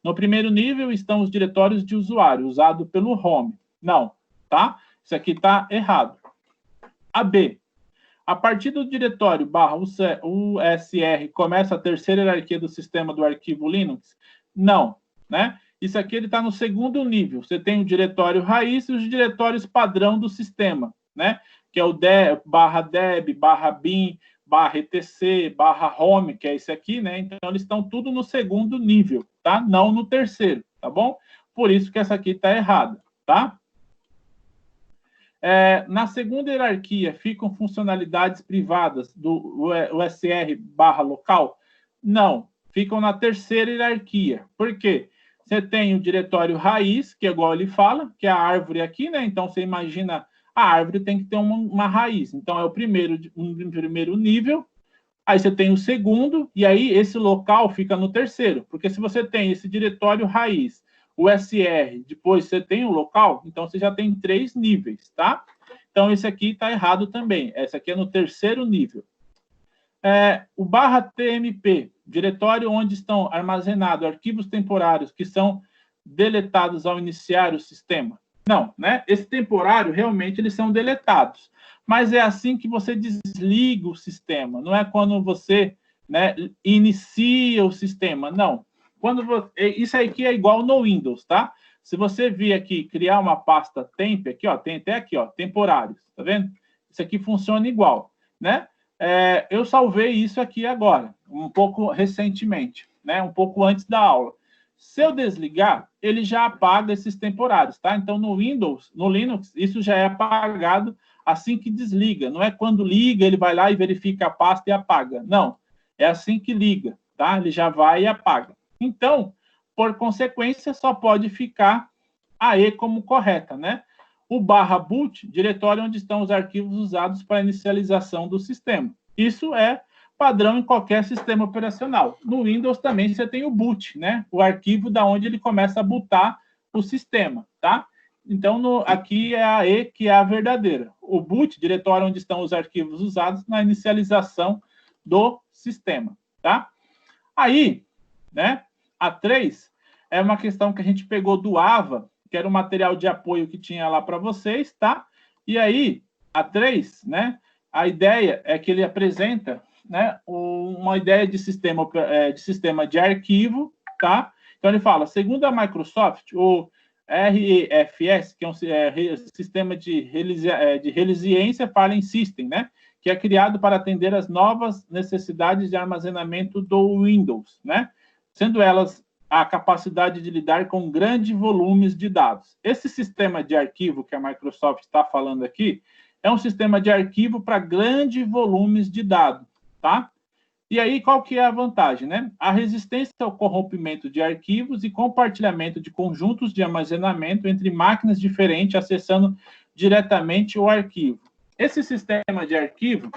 No primeiro nível estão os diretórios de usuário, usado pelo home. Não, tá? Isso aqui está errado. A B. A partir do diretório /usr começa a terceira hierarquia do sistema do arquivo Linux? Não, né? Isso aqui ele está no segundo nível. Você tem o diretório raiz e os diretórios padrão do sistema, né? Que é o /deb, /bin, /etc, /home, que é esse aqui, né? Então, eles estão tudo no segundo nível, tá? Não no terceiro, tá bom? Por isso que essa aqui está errada, tá? Na segunda hierarquia, ficam funcionalidades privadas do usr/local? Não, ficam na terceira hierarquia. Por quê? Você tem o diretório raiz, que é igual ele fala, que é a árvore aqui, né? Então, você imagina, a árvore tem que ter uma raiz. Então, é o primeiro nível, aí você tem o segundo, e aí esse local fica no terceiro. Porque se você tem esse diretório raiz, o SR, depois você tem o local, então você já tem 3 níveis, tá? Então, esse aqui está errado também. Esse aqui é no terceiro nível. O /tmp, diretório onde estão armazenados arquivos temporários que são deletados ao iniciar o sistema. Não, né? Esse temporário, realmente, eles são deletados. Mas é assim que você desliga o sistema. Não é quando você, né, inicia o sistema, não. Isso aqui é igual no Windows, tá? Se você vir aqui criar uma pasta temp, aqui, ó, tem até aqui, ó, temporários, tá vendo? Isso aqui funciona igual, né? Eu salvei isso aqui agora, um pouco recentemente, né? Um pouco antes da aula. Se eu desligar, ele já apaga esses temporários, tá? Então, no Windows, no Linux, isso já é apagado assim que desliga. Não é quando liga, ele vai lá e verifica a pasta e apaga. Não, é assim que liga, tá? Ele já vai e apaga. Então, por consequência, só pode ficar a E como correta, né? O /boot, diretório onde estão os arquivos usados para inicialização do sistema. Isso é padrão em qualquer sistema operacional. No Windows também você tem o boot, né? O arquivo da onde ele começa a bootar o sistema, tá? Então, aqui é a E que é a verdadeira. O boot, diretório onde estão os arquivos usados na inicialização do sistema, tá? Aí, né? A 3 é uma questão que a gente pegou do AVA, que era o material de apoio que tinha lá para vocês, tá? E aí, a 3, né? A ideia é que ele apresenta, né, uma ideia de sistema de arquivo, tá? Então, ele fala, segundo a Microsoft, REFS, que é um sistema de resiliência Filing System, né? Que é criado para atender às novas necessidades de armazenamento do Windows, né? Sendo elas a capacidade de lidar com grandes volumes de dados. Esse sistema de arquivo que a Microsoft está falando aqui é um sistema de arquivo para grandes volumes de dados, tá? E aí, qual que é a vantagem, né? A resistência ao corrompimento de arquivos e compartilhamento de conjuntos de armazenamento entre máquinas diferentes acessando diretamente o arquivo. Esse sistema de arquivo,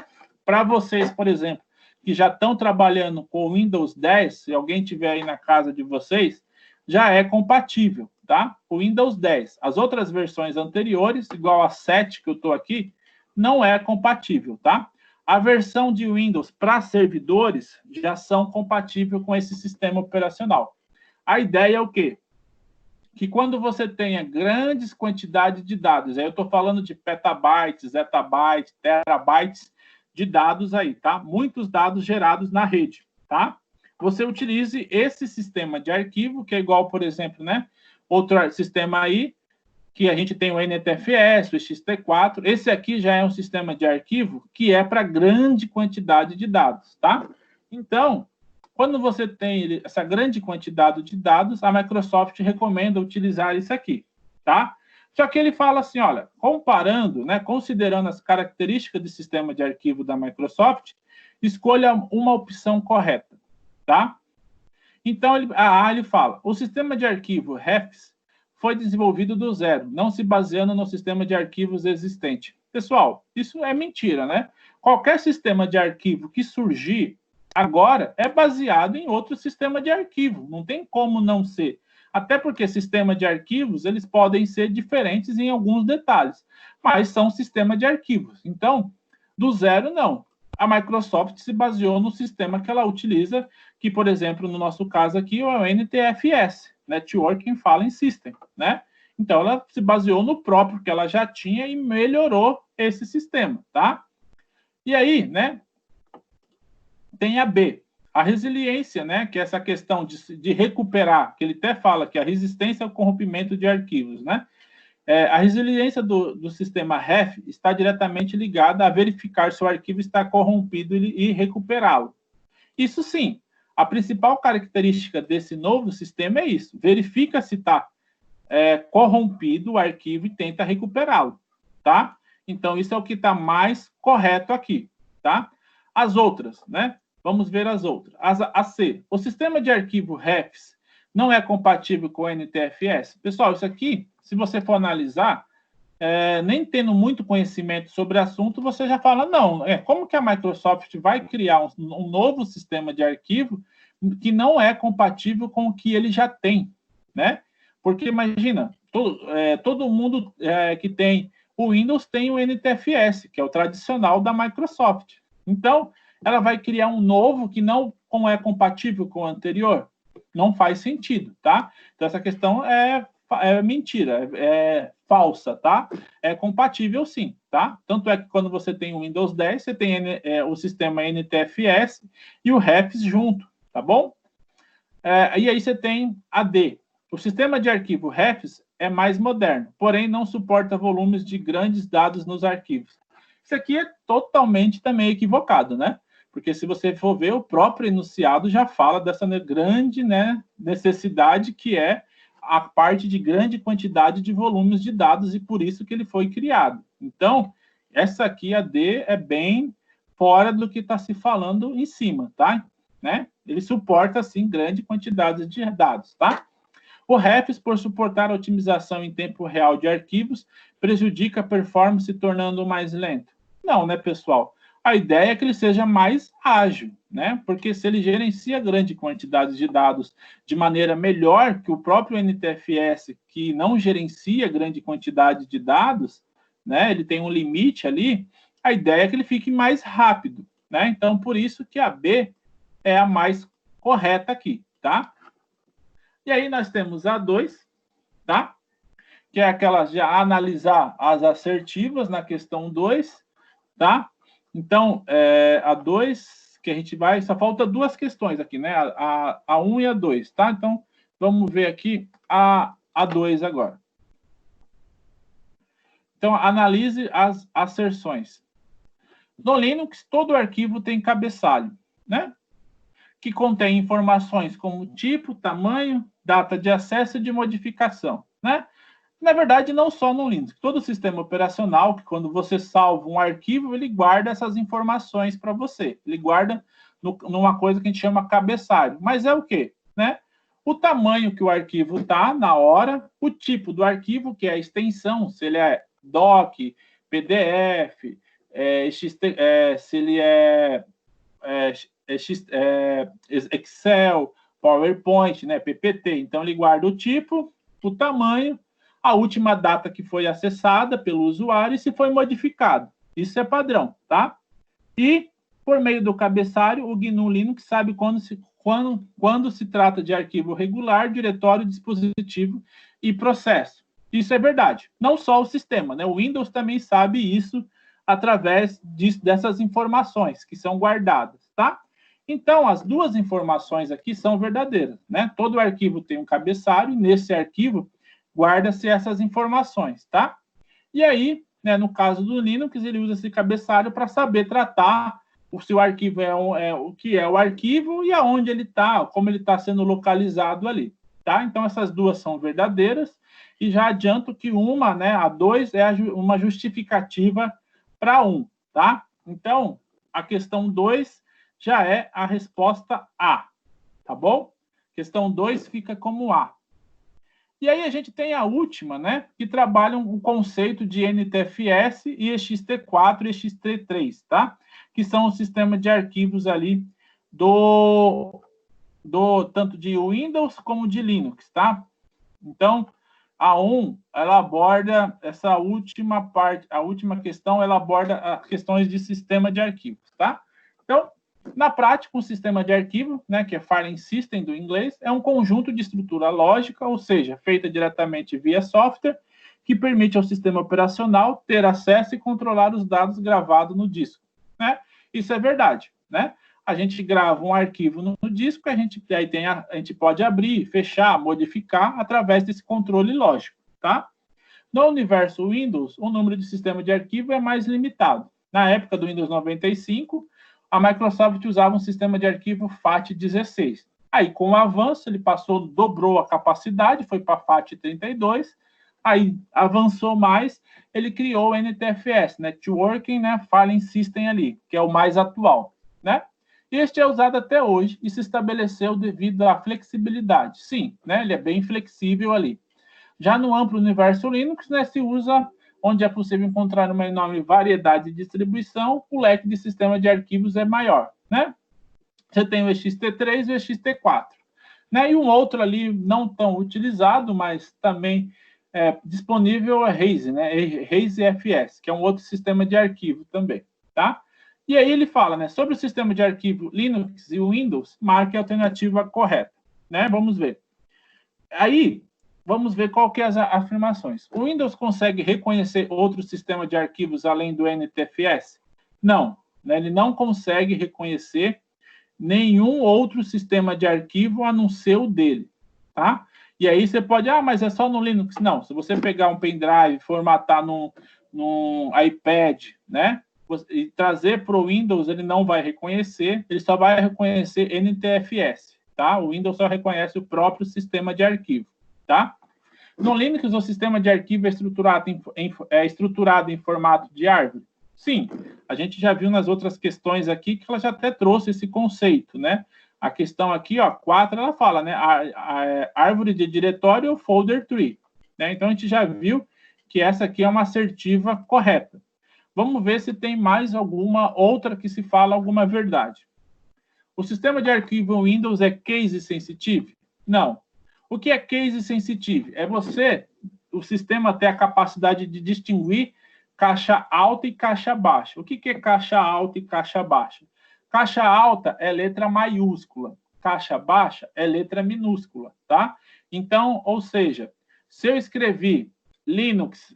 para vocês, por exemplo, que já estão trabalhando com o Windows 10, se alguém tiver aí na casa de vocês, já é compatível, tá? O Windows 10. As outras versões anteriores, igual a 7 que eu estou aqui, não é compatível, tá? A versão de Windows para servidores já são compatíveis com esse sistema operacional. A ideia é o quê? Que quando você tenha grandes quantidades de dados, aí eu estou falando de petabytes, zettabytes, terabytes de dados aí, tá? Muitos dados gerados na rede, tá? Você utilize esse sistema de arquivo, que é igual, por exemplo, né? Outro sistema aí, que a gente tem o NTFS, o XT4. Esse aqui já é um sistema de arquivo que é para grande quantidade de dados, tá? Então, quando você tem essa grande quantidade de dados, a Microsoft recomenda utilizar isso aqui, tá? Só que ele fala assim, olha, comparando, né, considerando as características do sistema de arquivo da Microsoft, escolha uma opção correta, tá? Então, ele fala, o sistema de arquivo REFS foi desenvolvido do zero, não se baseando no sistema de arquivos existente. Pessoal, isso é mentira, né? Qualquer sistema de arquivo que surgir agora é baseado em outro sistema de arquivo. Não tem como não ser. Até porque sistema de arquivos, eles podem ser diferentes em alguns detalhes, mas são sistema de arquivos. Então, do zero, não. A Microsoft se baseou no sistema que ela utiliza, que, por exemplo, no nosso caso aqui, é o NTFS, Networking Filing System, né? Então, ela se baseou no próprio que ela já tinha e melhorou esse sistema, tá? E aí, né, tem a B, a resiliência, né, que é essa questão de recuperar, que ele até fala que a resistência ao corrompimento de arquivos, né? A resiliência do sistema REF está diretamente ligada a verificar se o arquivo está corrompido e recuperá-lo. Isso sim, a principal característica desse novo sistema é isso, verifica se está corrompido o arquivo e tenta recuperá-lo, tá? Então, isso é o que está mais correto aqui, tá? As outras, né? Vamos ver as outras. A C, o sistema de arquivo REFS não é compatível com o NTFS? Pessoal, isso aqui, se você for analisar, nem tendo muito conhecimento sobre o assunto, você já fala, não, como que a Microsoft vai criar um novo sistema de arquivo que não é compatível com o que ele já tem, né? Porque, imagina, todo mundo que tem o Windows tem o NTFS, que é o tradicional da Microsoft. Então, ela vai criar um novo que não é compatível com o anterior? Não faz sentido, tá? Então, essa questão é mentira, é falsa, tá? É compatível sim, tá? Tanto é que quando você tem o Windows 10, você tem o sistema NTFS e o REFS junto, tá bom? E aí você tem a D. O sistema de arquivo REFS é mais moderno, porém não suporta volumes de grandes dados nos arquivos. Isso aqui é totalmente também equivocado, né? Porque se você for ver, o próprio enunciado já fala dessa grande, né, necessidade que é a parte de grande quantidade de volumes de dados e por isso que ele foi criado. Então, essa aqui, a D, é bem fora do que está se falando em cima, tá? Né? Ele suporta, sim, grande quantidade de dados, tá? O REFS, por suportar a otimização em tempo real de arquivos, prejudica a performance, tornando mais lento. Não, né, pessoal? A ideia é que ele seja mais ágil, né? Porque se ele gerencia grande quantidade de dados de maneira melhor que o próprio NTFS, que não gerencia grande quantidade de dados, né? Ele tem um limite ali, a ideia é que ele fique mais rápido, né? Então, por isso que a B é a mais correta aqui, tá? E aí nós temos a 2, tá? Que é aquela de analisar as assertivas na questão 2, tá? Então, a 2, que a gente vai... Só falta duas questões aqui, né? A 1 e a 2, tá? Então, vamos ver aqui a 2 agora. Então, analise as asserções. No Linux, todo arquivo tem cabeçalho, né? Que contém informações como tipo, tamanho, data de acesso e de modificação, né? Na verdade, não só no Linux. Todo sistema operacional, que quando você salva um arquivo, ele guarda essas informações para você. Ele guarda numa coisa que a gente chama cabeçalho. Mas é o quê? Né? O tamanho que o arquivo está na hora, o tipo do arquivo, que é a extensão, se ele é doc, PDF, se ele é Excel, PowerPoint, né, PPT. Então, ele guarda o tipo, o tamanho, a última data que foi acessada pelo usuário e se foi modificado. Isso é padrão, tá? E, por meio do cabeçalho, o GNU Linux sabe quando se trata de arquivo regular, diretório, dispositivo e processo. Isso é verdade. Não só o sistema, né? O Windows também sabe isso através dessas informações que são guardadas, tá? Então, as duas informações aqui são verdadeiras, né? Todo arquivo tem um cabeçalho e nesse arquivo guarda-se essas informações, tá? E aí, né, no caso do Linux, ele usa esse cabeçalho para saber tratar se o arquivo o que é o arquivo e aonde ele está, como ele está sendo localizado ali, tá? Então, essas duas são verdadeiras e já adianto que uma, né, a 2, é uma justificativa para 1, tá? Então, a questão 2 já é a resposta A, tá bom? Questão 2 fica como A. E aí a gente tem a última, né, que trabalha o conceito de NTFS e ext4 e ext3, tá? Que são o sistema de arquivos ali tanto de Windows como de Linux, tá? Então, a 1, ela aborda essa última parte, a última questão, ela aborda as questões de sistema de arquivos, tá? Então, na prática, um sistema de arquivo, né, que é Filing System do inglês, é um conjunto de estrutura lógica, ou seja, feita diretamente via software, que permite ao sistema operacional ter acesso e controlar os dados gravados no disco, né? Isso é verdade, né? A gente grava um arquivo no disco, a gente pode abrir, fechar, modificar através desse controle lógico, tá? No universo Windows, o número de sistema de arquivo é mais limitado. Na época do Windows 95, a Microsoft usava um sistema de arquivo FAT16. Aí, com o avanço, ele dobrou a capacidade, foi para FAT32. Aí, avançou mais, ele criou o NTFS, Networking, né, Filing System ali, que é o mais atual, né? Este é usado até hoje e se estabeleceu devido à flexibilidade. Sim, né, ele é bem flexível ali. Já no amplo universo Linux, né, se usa, onde é possível encontrar uma enorme variedade de distribuição, o leque de sistema de arquivos é maior, né? Você tem o ext3 e o ext4, né? E um outro ali não tão utilizado, mas também disponível é Haze, né? Haze FS, que é um outro sistema de arquivo também, tá? E aí ele fala, né, sobre o sistema de arquivo Linux e Windows, marque a alternativa correta, né? Vamos ver. Aí, vamos ver qual que é as afirmações. O Windows consegue reconhecer outro sistema de arquivos além do NTFS? Não, né? Ele não consegue reconhecer nenhum outro sistema de arquivo a não ser o dele, tá? E aí você pode, mas é só no Linux. Não, se você pegar um pendrive, formatar num iPad, né? E trazer para o Windows, ele não vai reconhecer, ele só vai reconhecer NTFS, tá? O Windows só reconhece o próprio sistema de arquivo, tá? No Linux, o sistema de arquivo é estruturado em formato de árvore? Sim, a gente já viu nas outras questões aqui que ela já até trouxe esse conceito, né? A questão aqui, ó, 4, ela fala, né? A árvore de diretório, folder tree, né? Então, a gente já viu que essa aqui é uma assertiva correta. Vamos ver se tem mais alguma outra que se fala alguma verdade. O sistema de arquivo Windows é case sensitive? Não. O que é case sensitive? É o sistema ter a capacidade de distinguir caixa alta e caixa baixa. O que é caixa alta e caixa baixa? Caixa alta é letra maiúscula, caixa baixa é letra minúscula, tá? Então, ou seja, se eu escrevi Linux,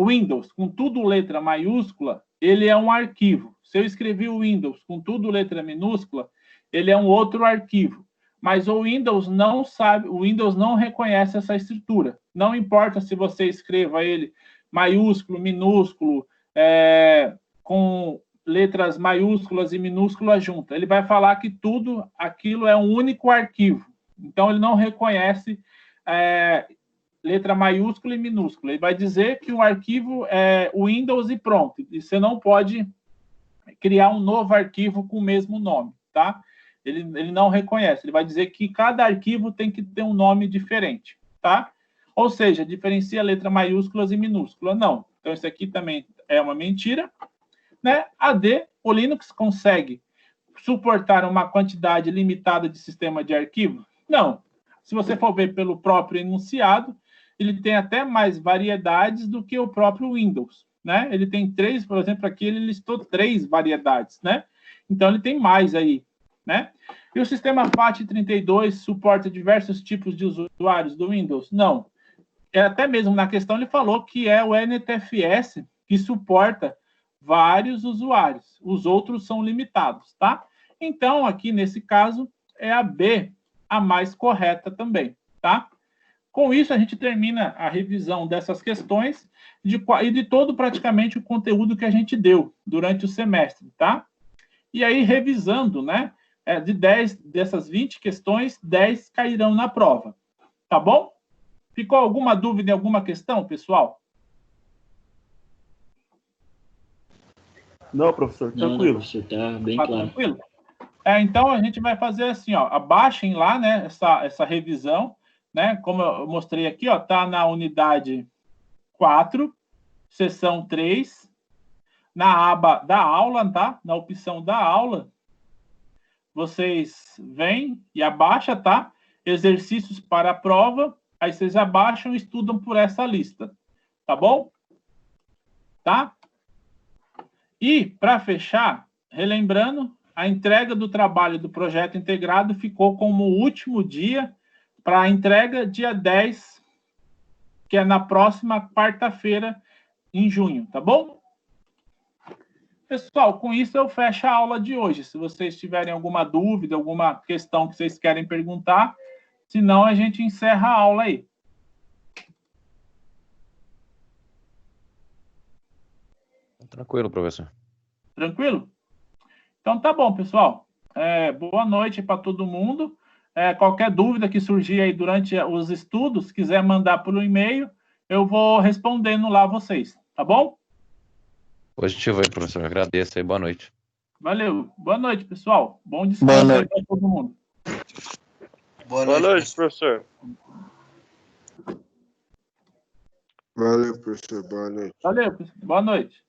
Windows, com tudo letra maiúscula, ele é um arquivo. Se eu escrevi o Windows com tudo letra minúscula, ele é um outro arquivo. Mas o Windows não sabe, o Windows não reconhece essa estrutura. Não importa se você escreva ele maiúsculo, minúsculo, com letras maiúsculas e minúsculas juntas. Ele vai falar que tudo aquilo é um único arquivo. Então, ele não reconhece letra maiúscula e minúscula. Ele vai dizer que o arquivo é Windows e pronto. E você não pode criar um novo arquivo com o mesmo nome, tá? Ele não reconhece. Ele vai dizer que cada arquivo tem que ter um nome diferente, tá? Ou seja, diferencia letra maiúsculas e minúsculas. Não. Então, isso aqui também é uma mentira, né? AD, o Linux consegue suportar uma quantidade limitada de sistema de arquivo? Não. Se você for ver pelo próprio enunciado, ele tem até mais variedades do que o próprio Windows, né? Ele tem 3, por exemplo, aqui ele listou 3 variedades, né? Então, ele tem mais aí, né? E o sistema FAT32 suporta diversos tipos de usuários do Windows? Não. Até mesmo na questão ele falou que é o NTFS que suporta vários usuários. Os outros são limitados, tá? Então, aqui nesse caso, é a B a mais correta também, tá? Com isso, a gente termina a revisão dessas questões e de todo praticamente o conteúdo que a gente deu durante o semestre, tá? E aí, revisando, né? De 10 dessas 20 questões, 10 cairão na prova, tá bom? Ficou alguma dúvida em alguma questão, pessoal? Não, professor, tranquilo. Não, professor, tá bem claro. Tranquilo? Então, a gente vai fazer assim, ó, abaixem lá, né, essa revisão, né, como eu mostrei aqui, ó, tá na unidade 4, seção 3, na aba da aula, tá? Na opção da aula, vocês vêm e abaixam, tá? Exercícios para a prova, aí vocês abaixam e estudam por essa lista, tá bom? Tá? E, para fechar, relembrando, a entrega do trabalho do projeto integrado ficou como último dia para a entrega dia 10, que é na próxima quarta-feira, em junho, tá bom? Pessoal, com isso eu fecho a aula de hoje. Se vocês tiverem alguma dúvida, alguma questão que vocês querem perguntar, senão a gente encerra a aula aí. Tranquilo, professor. Tranquilo? Então tá bom, pessoal. Boa noite para todo mundo. Qualquer dúvida que surgir aí durante os estudos, quiser mandar por um e-mail, eu vou respondendo lá a vocês, tá bom? Positivo aí, professor. Agradeço aí. Boa noite. Valeu. Boa noite, pessoal. Bom descanso aí para todo mundo. Boa noite, professor. Valeu, professor. Boa noite. Valeu, boa noite.